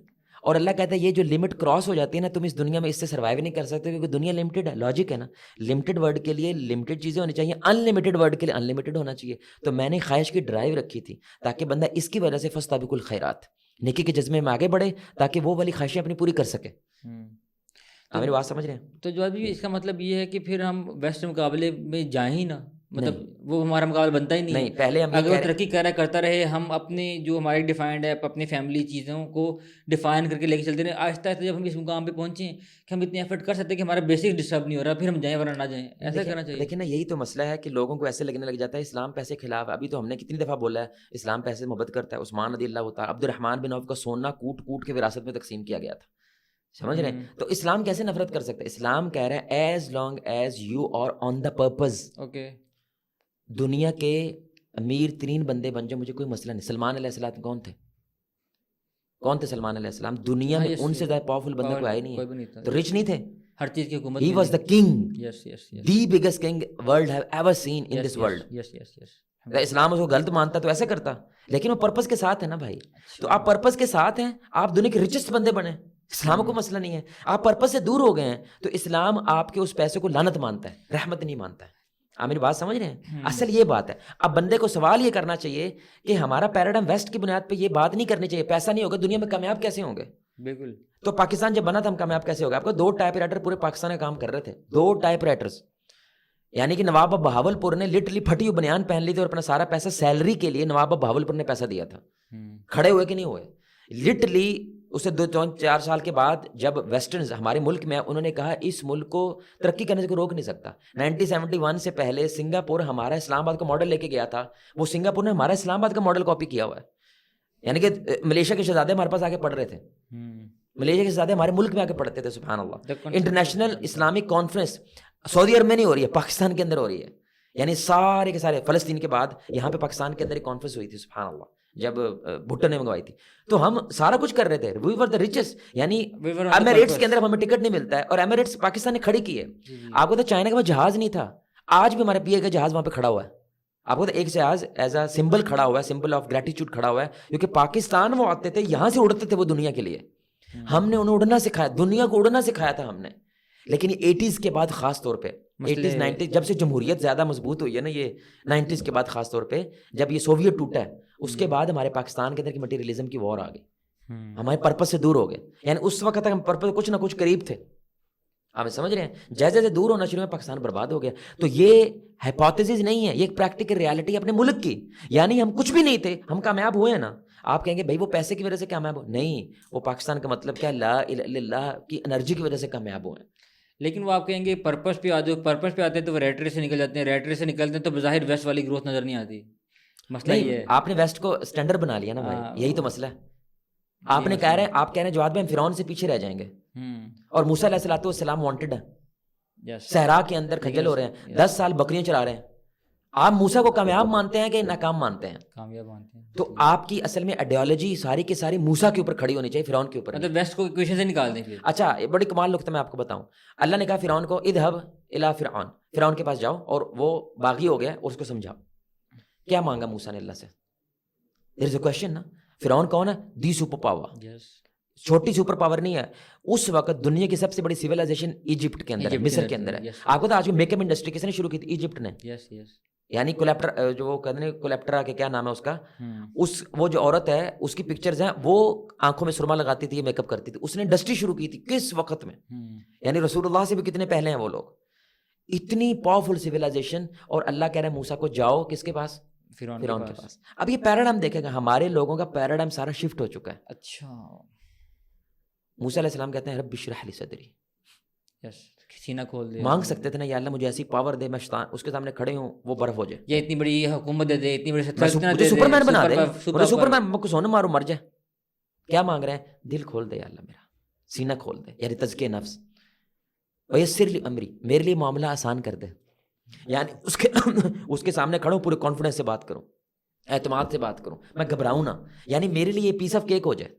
اور اللہ کہتا ہے یہ جو لمٹ کراس ہو جاتی ہے نا, تم اس دنیا میں اس سے سروائیو نہیں کر سکتے, کیونکہ دنیا لمیٹڈ ہے. لاجک ہے نا, لمیٹڈ ورڈ کے لیے لمیٹڈ چیزیں ہونی چاہیے, ان لمیٹڈ ورڈ کے لیے ان لمیٹڈ ہونا چاہیے. تو میں نے خواہش کی ڈرائیو رکھی تھی تاکہ بندہ اس کی وجہ سے فاستبقوا الخیرات, نیکی کے جذبے میں آگے بڑھے تاکہ وہ والی خواہشیں اپنی پوری کر سکے. آپ میری بات سمجھ رہے ہیں؟ تو جو ابھی اس کا مطلب یہ ہے کہ پھر ہم ویسٹ مقابلے میں جائیں ہی نا, مطلب وہ ہمارا مقابلہ بنتا ہی نہیں. پہلے ہم اگر وہ ترقی کر رہا کرتا رہے, ہم اپنے جو ہماری ڈیفائنڈ ہے اپنی فیملی چیزوں کو ڈیفائن کر کے لے کے چلتے رہے, آہستہ آہستہ جب ہم اس مقام پہ پہنچے کہ ہم اتنے ایفرٹ کر سکتے ہیں کہ ہمارا بیسک ڈسٹرب نہیں ہو رہا, پھر ہم جائیں ورنہ نہ جائیں. ایسا کرنا چاہیے. لیکن نا یہی تو مسئلہ ہے کہ لوگوں کو ایسے لگنے لگ جاتا ہے اسلام پیسے کے خلاف. ابھی تو ہم نے کتنی دفعہ بولا ہے اسلام پیسے سے محبت کرتا ہے. عثمان رضی اللہ تعالیٰ, عبد الرحمن بن عوف کا سونا کوٹ کوٹ کے وراثت میں تقسیم کیا گیا تھا, سمجھ رہے ہیں؟ تو اسلام کیسے نفرت کر سکتا ہے؟ اسلام کہہ رہا ہے as long as you are on the purpose. Okay, دنیا کے امیر ترین بندے بن جائے, مجھے کوئی مسئلہ نہیں. سلمان علیہ السلام کون تھے؟ کون تھے سلمان علیہ السلام؟ دنیا میں ان سے زیادہ پاورفل بندہ کوئی آیا نہیں ہے. تو رچ نہیں تھے, ہر چیز کی حکومت. He was the king, yes yes yes, the biggest king world have ever seen in this world. Yes yes yes. اسلام اس کو غلط مانتا تو ایسے کرتا, لیکن وہ پرپز کے ساتھ ہے نا بھائی. تو آپ پرپز کے ساتھ ہیں, آپ دنیا کے ریچسٹ بندے بنے, اسلام کو مسئلہ نہیں ہے. آپ پرپز سے دور ہو گئے ہیں تو اسلام آپ کے اس پیسے کو لعنت مانتا ہے, رحمت نہیں مانتا ہے. آپ میری بات سمجھ رہے ہیں؟ اصل یہ بات ہے. اب بندے کو سوال یہ کرنا چاہیے کہ ہمارا پیراڈائم ویسٹ کی بنیاد پہ یہ بات نہیں کرنی چاہیے پیسہ نہیں ہوگا دنیا میں کامیاب کیسے ہوں گے. بالکل. تو پاکستان جب بنا تھا ہم کامیاب کیسے ہوگا؟ آپ کو 2 ٹائپ رائٹر پورے پاکستان میں کام کر رہے تھے, 2 ٹائپ رائٹرز. یعنی کہ نواب بہاول پور نے لٹرلی پھٹی ہوئی بنیان پہن لی تھی اور اپنا سارا پیسہ سیلری کے لیے نواب بہاول پور نے پیسہ دیا تھا. کھڑے ہوئے کہ نہیں ہوئے؟ لٹرلی اسے 2-4 سال کے بعد جب ویسٹرنز ہمارے ملک میں, انہوں نے کہا اس ملک کو ترقی کرنے سے کوئی روک نہیں سکتا. 1971 سے پہلے سنگاپور ہمارا اسلام آباد کا ماڈل لے کے گیا تھا, وہ سنگاپور نے ہمارا اسلام آباد کا ماڈل کاپی کیا ہوا ہے. یعنی کہ ملیشیا کے شہزادے ہمارے پاس آ کے پڑھ رہے تھے, ملیشیا کے شہزادے ہمارے ملک میں آ کے پڑھتے تھے. سبحان اللہ. انٹرنیشنل اسلامک کانفرنس سعودی عرب میں نہیں ہو رہی ہے, پاکستان کے اندر ہو رہی ہے. یعنی سارے کے سارے فلسطین کے بعد یہاں پہ پاکستان کے اندر ایک کانفرنس ہوئی تھی, سبحان اللہ, جب بھٹو نے منگوائی تھی. تو ہم سارا کچھ کر رہے تھے, وی ور دا ریچسٹ. یعنی ایمریٹس کے اندر ہمیں ٹکٹ نہیں ملتا ہے اور ایمریٹس پاکستان نے کھڑی کی ہے. آپ کو تو چائنا کا جہاز نہیں تھا, آج بھی ہمارے پی اے کا جہاز وہاں پہ کھڑا ہوا ہے. آپ کو تو ایک جہاز ایز اے سمبل کھڑا ہوا ہے, سمبل آف گریٹیچیوڈ کھڑا ہوا ہے, کیونکہ پاکستان وہ آتے تھے یہاں سے اڑتے تھے وہ دنیا کے لیے. ہم نے انہیں اڑنا سکھایا, دنیا کو اڑنا سکھایا تھا ہم نے. لیکن یہ 80s کے بعد خاص طور پہ 80s 90s جب سے جمہوریت زیادہ مضبوط ہوئی ہے نا, یہ 90s کے بعد خاص طور پہ جب یہ سوویت ٹوٹا ہے, اس کے بعد ہمارے پاکستان کے اندر کی مٹیریلزم کی وار آ گئی, ہمارے پرپس سے دور ہو گئے. یعنی اس وقت تک ہم پرپس کچھ نہ کچھ قریب تھے. آپ سمجھ رہے ہیں؟ جیسے جیسے دور ہونا شروع میں پاکستان برباد ہو گیا. تو یہ ہائپوتھیسز نہیں ہے, یہ ایک پریکٹیکل ریالٹی ہے اپنے ملک کی. یعنی ہم کچھ بھی نہیں تھے, ہم کامیاب ہوئے ہیں نا. آپ کہیں گے بھائی وہ پیسے کی وجہ سے کامیاب ہو, نہیں, وہ پاکستان کا مطلب کیا, لا الہ الا اللہ کی انرجی کی وجہ سے کامیاب ہوئے ہیں. لیکن وہ آپ کہیں گے پرپس پہ آتے, پرپس پہ آتے ہیں تو وہ ریٹ ریس سے نکل جاتے ہیں, ریٹ ریس سے نکلتے ہیں تو بظاہر ویسٹ والی گروتھ نظر نہیں آتی. مسئلہ یہ ہے آپ نے ویسٹ کو اسٹینڈرڈ بنا لیا نا بھائی, یہی تو مسئلہ ہے. آپ نے کہہ رہے ہیں, آپ کہہ رہے ہیں جواد میں ہم فرعون سے پیچھے رہ جائیں گے, اور موسیٰ علیہ الصلوۃ والسلام وانٹڈ ہے, صحرا کے اندر کھجل ہو رہے ہیں, 10 سال بکریاں چرا رہے ہیں. آپ موسیٰ کو کامیاب مانتے ہیں کہ ناکام مانتے ہیں؟ کامیاب مانتے ہیں. تو آپ کی اصل میں آئیڈیالوجی ساری کی ساری موسیٰ کے اوپر کھڑی ہونی چاہیے، فرعون کے اوپر. مطلب ویسٹ کو ایکویشن سے نکال دیں پھر. اچھا بڑی کمال نقطہ میں آپ کو بتاؤں. اللہ نے کہا فرعون کو اذهب الی فرعون، فرعون کے پاس جاؤ اور وہ باغی ہو گیا اور اس کو سمجھاؤ. کیا مانگا موسیٰ نے اللہ سے؟ دیر از اے کوشچن نا. فرعون کون ہے؟ دی سپر پاور. یس. چھوٹی سپر پاور نہیں ہے. اس وقت دنیا کی سب سے بڑی سویلائزیشن ایجپٹ کے اندر ہے، مصر کے اندر ہے. آپ کو تو آج میک اپ انڈسٹری کس نے شروع کی تھی؟ ایجپٹ نے. یس یس. یعنی کولیپٹر، جو وہ کہتے ہیں کولیپٹرا کے کیا نام ہے اس کا، وہ جو عورت ہے اس کی پکچرز ہیں، وہ آنکھوں میں سرما لگاتی تھی، میک اپ کرتی تھی. اس نے انڈسٹری شروع کی تھی کس وقت میں؟ یعنی رسول اللہ سے بھی کتنے پہلے ہیں وہ لوگ. اتنی پاورفل سویلائزیشن. اور اللہ کہہ رہے ہیں موسیٰ کو جاؤ کس کے پاس؟ فرعون کے پاس. اب یہ پیراڈائم دیکھے گا، ہمارے لوگوں کا پیراڈائم سارا شفٹ ہو چکا ہے. اچھا. موسیٰ علیہ السلام کہتے ہیں رب اشرح لی صدری. یس. سینہ کھول دے. مانگ سکتے تھے نا یا اللہ مجھے ایسی پاور دے، میں اس کے سامنے کھڑے ہوں وہ برف ہو جائے. یہ اتنی بڑی حکومت دے دے، اتنی بڑی مجھے سپر مین بنا دے، مجھے سپر مین، میں کو سونا مارو مر جائے. کیا مانگ رہے ہیں؟ دل کھول دے یا اللہ میرا، سینہ کھول دے، یعنی تزکیہ نفس. ویسر لی امری، میرے لیے معاملہ آسان کر دے. یعنی اس کے سامنے کھڑوں، پورے کانفیڈنس سے بات کروں، اعتماد سے بات کروں، میں گھبراؤں نا. یعنی میرے لیے یہ پیس آف کیک ہو جائے.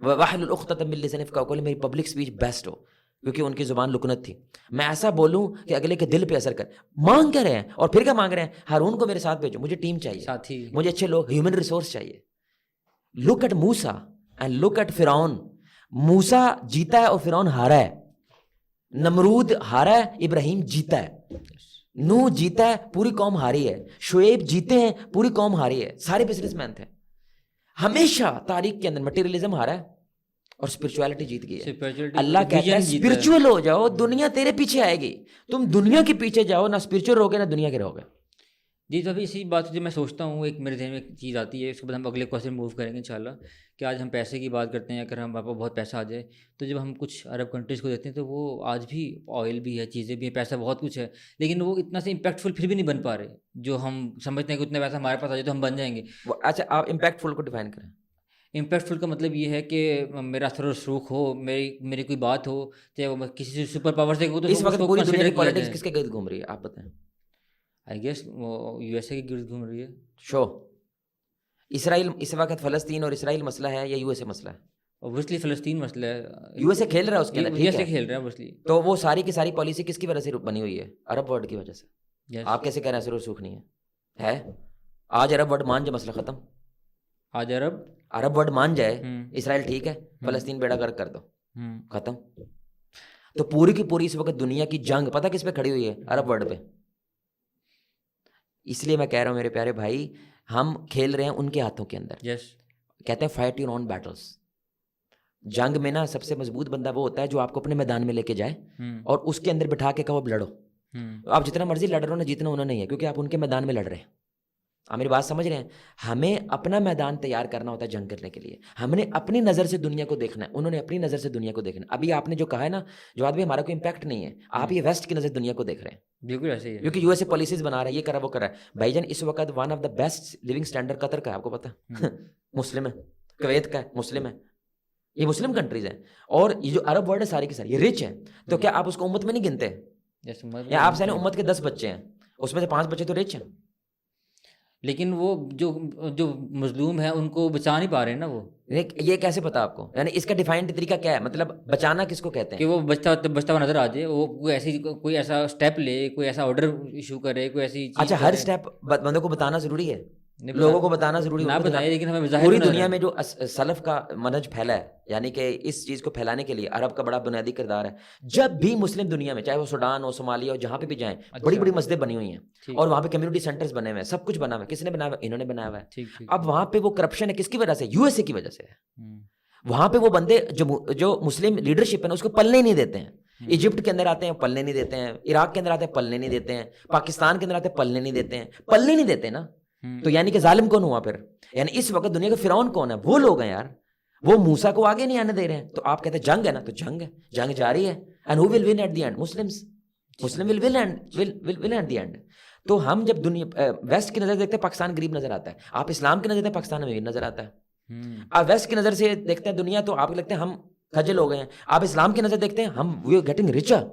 واحلل عقدۃ من لسانی یفقهوا قولی، میری پبلک سپیچ بیسٹ ہو، کیونکہ ان کی زبان لکنت تھی. میں ایسا بولوں کہ اگلے کے دل پہ اثر کر. مانگ کیا رہے ہیں؟ اور پھر کیا مانگ رہے ہیں؟ ہارون کو میرے ساتھ بھیجو، مجھے ٹیم چاہیے، ساتھی، مجھے اچھے لوگ، ہیومن ریسورس چاہیے. Look at Musa and look at Firaun. Musa جیتا ہے اور فرعون ہارا ہے. نمرود ہارا ہے، ابراہیم جیتا ہے. نوح جیتا ہے، پوری قوم ہاری ہے. شعیب جیتے ہیں، پوری قوم ہاری ہے. سارے بزنس مین تھے. ہمیشہ تاریخ کے اندر مٹیریلزم ہارا ہے اور اسپرچویلٹی جیت گئی ہے. اللہ کہتا ہے اسپرچوئل ہو جاؤ، دنیا تیرے پیچھے آئے گی. تم دنیا کے پیچھے جاؤ، نہ اسپرچوئل رہو گے نہ دنیا کے رہو گے. جی. تو ابھی اسی بات جو میں سوچتا ہوں، ایک میرے ذہن میں ایک چیز آتی ہے، اس کے بعد ہم اگلے کوشچن موو کریں گے انشاءاللہ. کہ آج ہم پیسے کی بات کرتے ہیں، اگر ہم آپ کو بہت پیسہ آ جائے تو جب ہم کچھ عرب کنٹریز کو دیتے ہیں تو وہ آج بھی آئل بھی ہے، چیزیں بھی ہیں، پیسہ بہت کچھ ہے، لیکن وہ اتنا سے امپیکٹفل پھر بھی نہیں بن پا رہے جو ہم سمجھتے ہیں کہ اتنا پیسہ ہمارے پاس آ جائے تو ہم بن جائیں گے. اچھا آپ امپیکٹفل کو ڈیفائن کریں. امپیکٹفل کا مطلب یہ ہے کہ میرا اثر و رسوخ ہو، میری کوئی بات ہو، چاہے وہ کسی سپر پاور سے ہو. تو اس وقت پوری دنیا کی پالیٹکس کس کے گرد گھوم رہی ہے آپ بتائیں؟ آئی گیس وہ یو ایس اے کے گرد گھوم رہی ہے. شو اسرائیل اس وقت فلسطین اور اسرائیل مسئلہ ہے یا یو ایس اے مسئلہ ہے؟ اوبویسلی فلسطین مسئلہ ہے. یو ایس اے کھیل رہا ہے اس کے اندر، یو ایس اے کھیل رہا ہے اوبویسلی. تو وہ ساری کی ساری پالیسی کس کی وجہ سے بنی ہوئی ہے؟ عرب ورلڈ کی وجہ سے. آپ کیسے کہہ رہے ہیں اثر و رسوخ نہیں ہے؟ آج عرب ورلڈ مان جائے مسئلہ ختم. آج عرب ورلڈ مان جائے اسرائیل ٹھیک ہے، فلسطین بیڑا غرق کر دو، ختم. تو پوری کی پوری اس وقت دنیا کی جنگ پتہ کس پہ کھڑی ہوئی ہے؟ عرب ورلڈ پہ. اس لیے میں کہہ رہا ہوں میرے پیارے بھائی، ہم کھیل رہے ہیں ان کے ہاتھوں کے اندر. کہتے ہیں فائٹ یور اون بیٹلز. جنگ میں نا سب سے مضبوط بندہ وہ ہوتا ہے جو آپ کو اپنے میدان میں لے کے جائے اور اس کے اندر بٹھا کے کہو اب لڑو. آپ جتنا مرضی لڑ رہے ہو نا، جیتنا انہوں نہیں ہے، کیونکہ آپ ان کے میدان میں لڑ رہے ہیں. آپ میری بات سمجھ رہے ہیں؟ ہمیں اپنا میدان تیار کرنا ہوتا ہے جنگ کرنے کے لیے. ہم نے اپنی نظر سے دنیا کو دیکھنا ہے، انہوں نے اپنی نظر سے دنیا کو دیکھنا ہے. ابھی آپ نے جو کہا ہے نا جواد بھائی، ہمارا کوئی امپیکٹ نہیں ہے. آپ یہ ویسٹ کی نظر دنیا کو دیکھ رہے ہیں. بالکل ایسے ہی، کیونکہ یو ایس اے پالیسیز بنا رہا ہے، یہ کرا وہ کرا ہے. بھائی جان اس وقت one of the best living standard Qatar کا ہے، آپ کو پتا مسلم ہے. کویت کا ہے، مسلم ہے. یہ مسلم کنٹریز ہیں. اور یہ جو عرب ورلڈ ہے ساری کی ساری یہ رچ ہے. تو کیا آپ اس کو امت میں نہیں گنتے؟ یا آپ سے امت کے 10 بچے ہیں، اس میں سے 5 بچے تو رچ ہیں. لیکن وہ جو مظلوم ہیں ان کو بچا نہیں پا رہے ہیں نا. وہ یہ کیسے پتا آپ کو؟ یعنی اس کا ڈیفائنڈ طریقہ کیا ہے؟ مطلب بچانا کس کو کہتے ہیں؟ کہ وہ بچتا ہوا نظر آ جائے، وہ کوئی ایسا اسٹیپ لے، کوئی ایسا آرڈر ایشو کرے، کوئی ایسی چیز. اچھا ہر اسٹیپ بندوں کو بتانا ضروری ہے، لوگوں کو بتانا ضروری ہے. نہ بتائے لیکن ہمیں پوری دنیا میں جو سلف کا منہج پھیلا ہے، یعنی کہ اس چیز کو پھیلانے کے لیے عرب کا بڑا بنیادی کردار ہے. جب بھی مسلم دنیا میں، چاہے وہ سوڈان ہو، صومالیہ ہو، جہاں پہ بھی جائیں، بڑی بڑی مسجدیں بنی ہوئی ہیں اور وہاں پہ کمیونٹی سینٹرز بنے ہوئے ہیں، سب کچھ بنا ہوا ہے. کس نے بنایا ہوا ہے؟ انہوں نے بنایا ہوا ہے. اب وہاں پہ وہ کرپشن ہے کس کی وجہ سے؟ یو ایس اے کی وجہ سے ہے. وہاں پہ وہ بندے جو مسلم لیڈرشپ ہے نا اس کو پلنے نہیں دیتے ہیں. ایجپٹ کے اندر آتے ہیں پلنے نہیں دیتے ہیں، عراق کے اندر آتے ہیں پلنے نہیں دیتے ہیں، پاکستان کے اندر آتے ہیں پلنے نہیں دیتے ہیں، پلنے نہیں دیتے نا. تو یعنی کہ ظالم کون ہوا پھر؟ یعنی اس وقت دنیا کا فرعون کون ہے؟ وہ لوگ ہیں یار. وہ موسیٰ کو آگے نہیں آنے دے رہے ہیں. تو آپ کہتے ہیں جنگ ہے نا، تو جنگ ہے، جنگ جاری ہے. And who will win at the end? Muslim will win at the end. تو ہم جب دنیا ویسٹ کی نظر دیکھتے ہیں پاکستان غریب نظر آتا ہے. آپ اسلام کی نظر دیکھتے ہیں پاکستان امیر نظر آتا ہے. آپ ویسٹ کی نظر سے دیکھتے ہیں دنیا تو آپ کو لگتے ہیں ہم خجل ہو گئے ہیں. آپ اسلام کی نظر دیکھتے ہیں ہم وی آر گیٹنگ ریچر،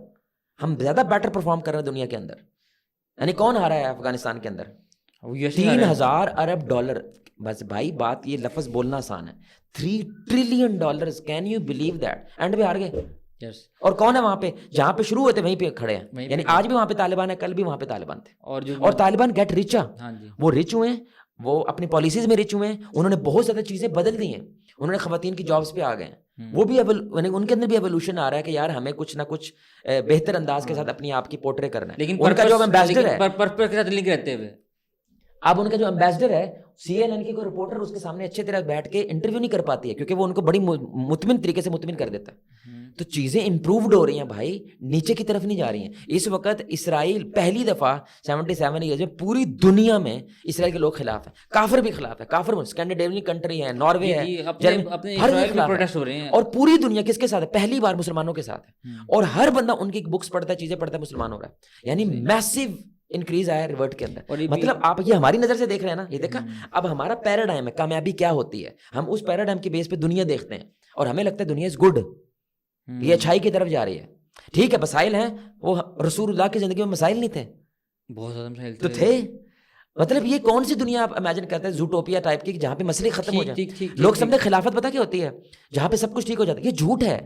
ہم زیادہ بیٹر پرفارم کر رہے ہیں دنیا کے اندر. یعنی کون ہارا ہے افغانستان کے اندر؟ 3,000 ارب ڈالر. بس بھائی بات یہ لفظ بولنا آسان ہے, $3 trillion. Can you believe that? And پہ ہار گئے. اور کون ہے وہاں پہ؟ جہاں پہ شروع ہوتے وہیں پہ کھڑے ہیں. یعنی آج بھی وہاں پہ طالبان ہے, کل بھی وہاں پہ طالبان تھے. اور طالبان گیٹ ریچا, وہ ریچ ہوئے ہیں, وہ اپنی پالیسیز میں ریچ ہوئے ہیں, انہوں نے بہت زیادہ چیزیں بدل دی ہیں, انہوں نے خواتین کی جابس پہ آ گئے ہیں. وہ بھی ان کے اندر بھی ایوولوشن آ رہا ہے کہ یار ہمیں کچھ نہ کچھ بہتر انداز کے ساتھ اپنی آپ کی پورٹرے کرنا ہے. لیکن ان کا جو امبیسڈر ہے, اب ان کا جو امبیسڈر ہے CNN کی کوئی رپورٹر اس کے سامنے اچھے طرح بیٹھ کے انٹرویو نہیں کر پاتی ہے, کیونکہ وہ ان کو بڑی مطمئن طریقے سے مطمئن کر دیتا ہے. تو چیزیں امپرووڈ ہو رہی ہیں بھائی, نیچے کی طرف نہیں جا رہی ہیں. اس وقت اسرائیل پہلی دفعہ 77 ایئرز میں پوری دنیا میں اسرائیل کے لوگ خلاف ہیں, کافر بھی خلاف ہے, کافر اسکینڈینیوین کنٹری ہے, ناروے ہے, ہر خلاف ہے. اور پوری دنیا کس کے ساتھ ہے؟ پہلی بار مسلمانوں کے ساتھ ہے. اور ہر بندہ ان کی بکس پڑھتا ہے, چیزیں پڑھتا ہے, مسلمان ہو رہا ہے. یعنی میسو انکریز آیا ریورٹ کے اندر. مطلب آپ یہ ہماری نظر سے دیکھ رہے ہیں نا, یہ دیکھا اب ہمارا پیراڈائم ہے کامیابی کیا ہوتی ہے, ہم اس پیراڈائم کے بیس پہ دنیا دیکھتے ہیں اور ہمیں لگتا ہے دنیا از گڈ, یہ اچھائی کی طرف جا رہی ہے. ٹھیک ہے مسائل ہیں, وہ رسول اللہ کی زندگی میں مسائل نہیں تھے, بہت زیادہ مسائل تو تھے. مطلب یہ کون سی دنیا آپ امیجن کرتے ہیں زوٹوپیا ٹائپ کی, جہاں پہ مسئلے ختم ہو جائیں. لوگ سمجھتے خلافت پتہ کیا ہوتی ہے, جہاں پہ سب کچھ ٹھیک ہو جاتا ہے. یہ جھوٹ ہے.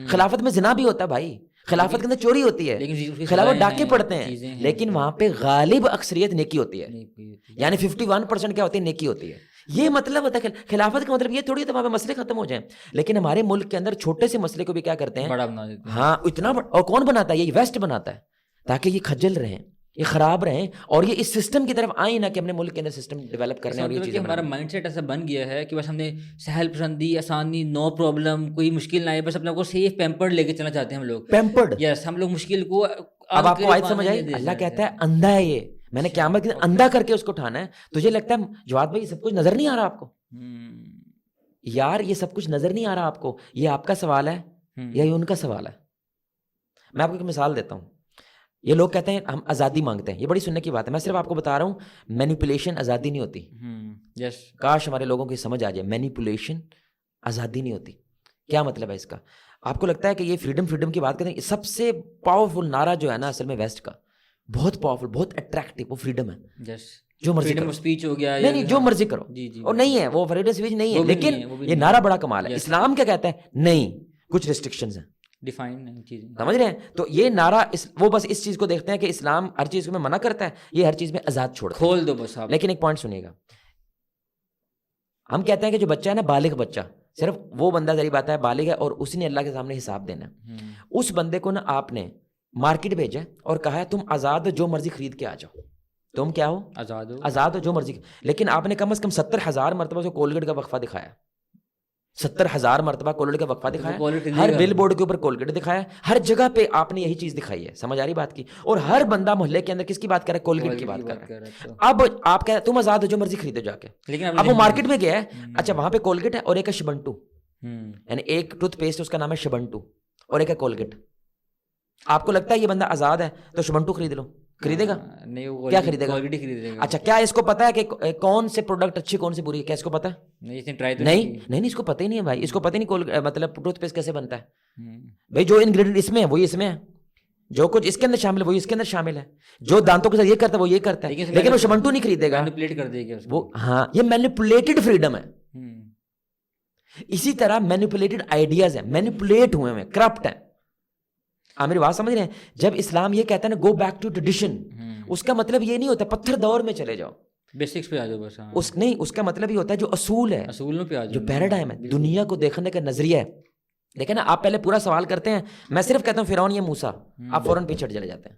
خلافت میں زنا بھی ہوتا ہے بھائی, خلافت کے اندر چوری ہوتی ہے, خلافت ڈاکے پڑتے ہیں, لیکن وہاں پہ غالب اکثریت نیکی ہوتی ہے. یعنی 51% کیا ہوتی ہے؟ نیکی ہوتی ہے. یہ مطلب ہوتا ہے خلافت کا مطلب یہ تھوڑی ہے وہاں پہ مسئلے ختم ہو جائیں. لیکن ہمارے ملک کے اندر چھوٹے سے مسئلے کو بھی کیا کرتے ہیں, بڑا بنا دیتے ہیں. ہاں اتنا بڑا. اور کون بناتا ہے؟ یہ ویسٹ بناتا ہے, تاکہ یہ کھجل رہیں, یہ خراب رہیں, اور یہ اس سسٹم کی طرف آئیں نہ کہ اپنے ملک کے اندر سسٹم ڈیولپ کرنے. اور یہ چیزیں ہمارا مائنڈ سیٹ ایسا بن گیا ہے کہ بس ہم نے سہل پسندی, آسانی, نو پرابلم, کوئی مشکل نہ آئے, بس اپنے کو سیف پیمپرڈ لے کے چلنا چاہتے ہیں ہم لوگ. پیمپرڈ, یس, ہم لوگ مشکل کو. اب آپ کو آیت سمجھ آئی؟ اللہ کہتا ہے اندھا ہے یہ, میں نے قیامت کے اندھا کر کے اس کو اٹھانا ہے. تجھے لگتا ہے جواد بھائی یہ سب کچھ نظر نہیں آ رہا آپ کو؟ یار یہ سب کچھ نظر نہیں آ رہا آپ کو, یہ آپ کا سوال ہے یا یہ ان کا سوال ہے؟ میں آپ کو ایک مثال دیتا ہوں. یہ لوگ کہتے ہیں ہم آزادی مانگتے ہیں, یہ بڑی سننے کی بات ہے. میں صرف آپ کو بتا رہا ہوں مینیپولیشن آزادی نہیں ہوتی. یس, کاش ہمارے لوگوں کو سمجھ آ جائے, مینیپولیشن آزادی نہیں ہوتی. کیا مطلب ہے اس کا؟ آپ کو لگتا ہے کہ یہ فریڈم کی بات کرتے ہیں, سب سے پاورفل نعرہ جو ہے نا اصل میں ویسٹ کا, بہت پاورفل, بہت اٹریکٹیو, وہ فریڈم ہے. یس, جو مرضی فریڈم آف اسپیچ ہو گیا, نہیں جو مرضی کرو. اور نہیں ہے وہ فریڈم اسپیچ نہیں ہے, لیکن یہ نعرہ بڑا کمال ہے. اسلام کیا کہتا ہے؟ نہیں, کچھ ریسٹرکشنز ہیں, ڈیفائن چیزیں, سمجھ رہے ہیں؟ تو یہ نعرہ وہ بس اس چیز کو دیکھتے ہیں کہ اسلام ہر چیز میں منع کرتا ہے, یہ ہر چیز میں آزاد چھوڑتا ہے, کھول دو بس آپ. لیکن ایک پوائنٹ سنیے گا, ہم کہتے ہیں کہ جو بچہ ہے نا, بالغ بچہ, صرف وہ بندہ ذریعہ بات ہے بالغ ہے اور اسی نے اللہ کے سامنے حساب دینا ہے. اس بندے کو نا آپ نے مارکیٹ بھیجا اور کہا ہے تم آزاد ہو, جو مرضی خرید کے آ جاؤ, تم کیا ہو؟ آزاد ہو, جو مرضی. لیکن آپ نے کم از کم 70,000 مرتبہ سے کولگیٹ کا وقفہ دکھایا, 70,000 مرتبہ کولگیٹ کا وقفہ دکھایا, ہر بل بورڈ کے اوپر کولگیٹ دکھایا, ہر جگہ پہ آپ نے یہی چیز دکھائی ہے. سمجھ آ رہی بات کی؟ اور ہر بندہ محلے کے اندر کس کی بات کر رہا ہے؟ کولگیٹ کی بات کر رہا ہے. اب آپ کہہ تم آزاد ہو, جو مرضی خریدو جا کے. اب وہ مارکیٹ میں گیا ہے, اچھا وہاں پہ کولگیٹ ہے اور ایک ہے شبنٹو, یعنی ایک ٹوتھ پیسٹ اس کا نام ہے شبنٹو اور ایک ہے کولگیٹ. آپ کو لگتا ہے یہ بندہ آزاد ہے تو شبنٹو خرید لو, خریدے گا؟ کیا خریدے گا؟ اچھا کیا اس کو پتا ہے کہ کون سے پروڈکٹ اچھی کون سے بری ہے؟ کیا اس کو پتا ہے؟ نہیں, اس کو پتہ ہی نہیں ہے بھائی. اس کو پتہ ہی نہیں مطلب ٹوتھ پیسٹ کیسے بنتا ہے. بھائی جو انگریڈینٹ اس میں ہے وہی اس میں ہے, جو کچھ اس کے اندر شامل ہے وہی اس کے اندر شامل ہے, جو دانتوں کے ساتھ یہ کرتا ہے وہ یہ کرتا ہے, لیکن وہ شبنٹو نہیں خریدے گا, مینیپولیٹ کر دے گا وہ. ہاں, یہ مینیپولیٹڈ فریڈم ہے. اسی طرح مینیپولیٹڈ آئیڈیاز ہیں, مینیپولیٹ ہوئے ہیں, کرپٹ ہیں. آپ میری بات سمجھ رہے ہیں؟ جب اسلام یہ کہتا ہے نا گو بیک ٹو ٹریڈیشن, اس کا مطلب یہ نہیں ہوتا پتھر دور میں چلے جاؤ, بیسکس پہ آ جاؤ بس. اس کا مطلب یہ ہوتا ہے جو اصول ہے, اصولوں پہ آ جاؤ, جو پیراڈائم ہے, دنیا کو دیکھنے کا نظریہ ہے. دیکھیں نا, آپ پہلے پورا سوال کرتے ہیں, میں صرف کہتا ہوں فرعون یا موسیٰ, آپ فوراً پیچھے چلے جاتے ہیں.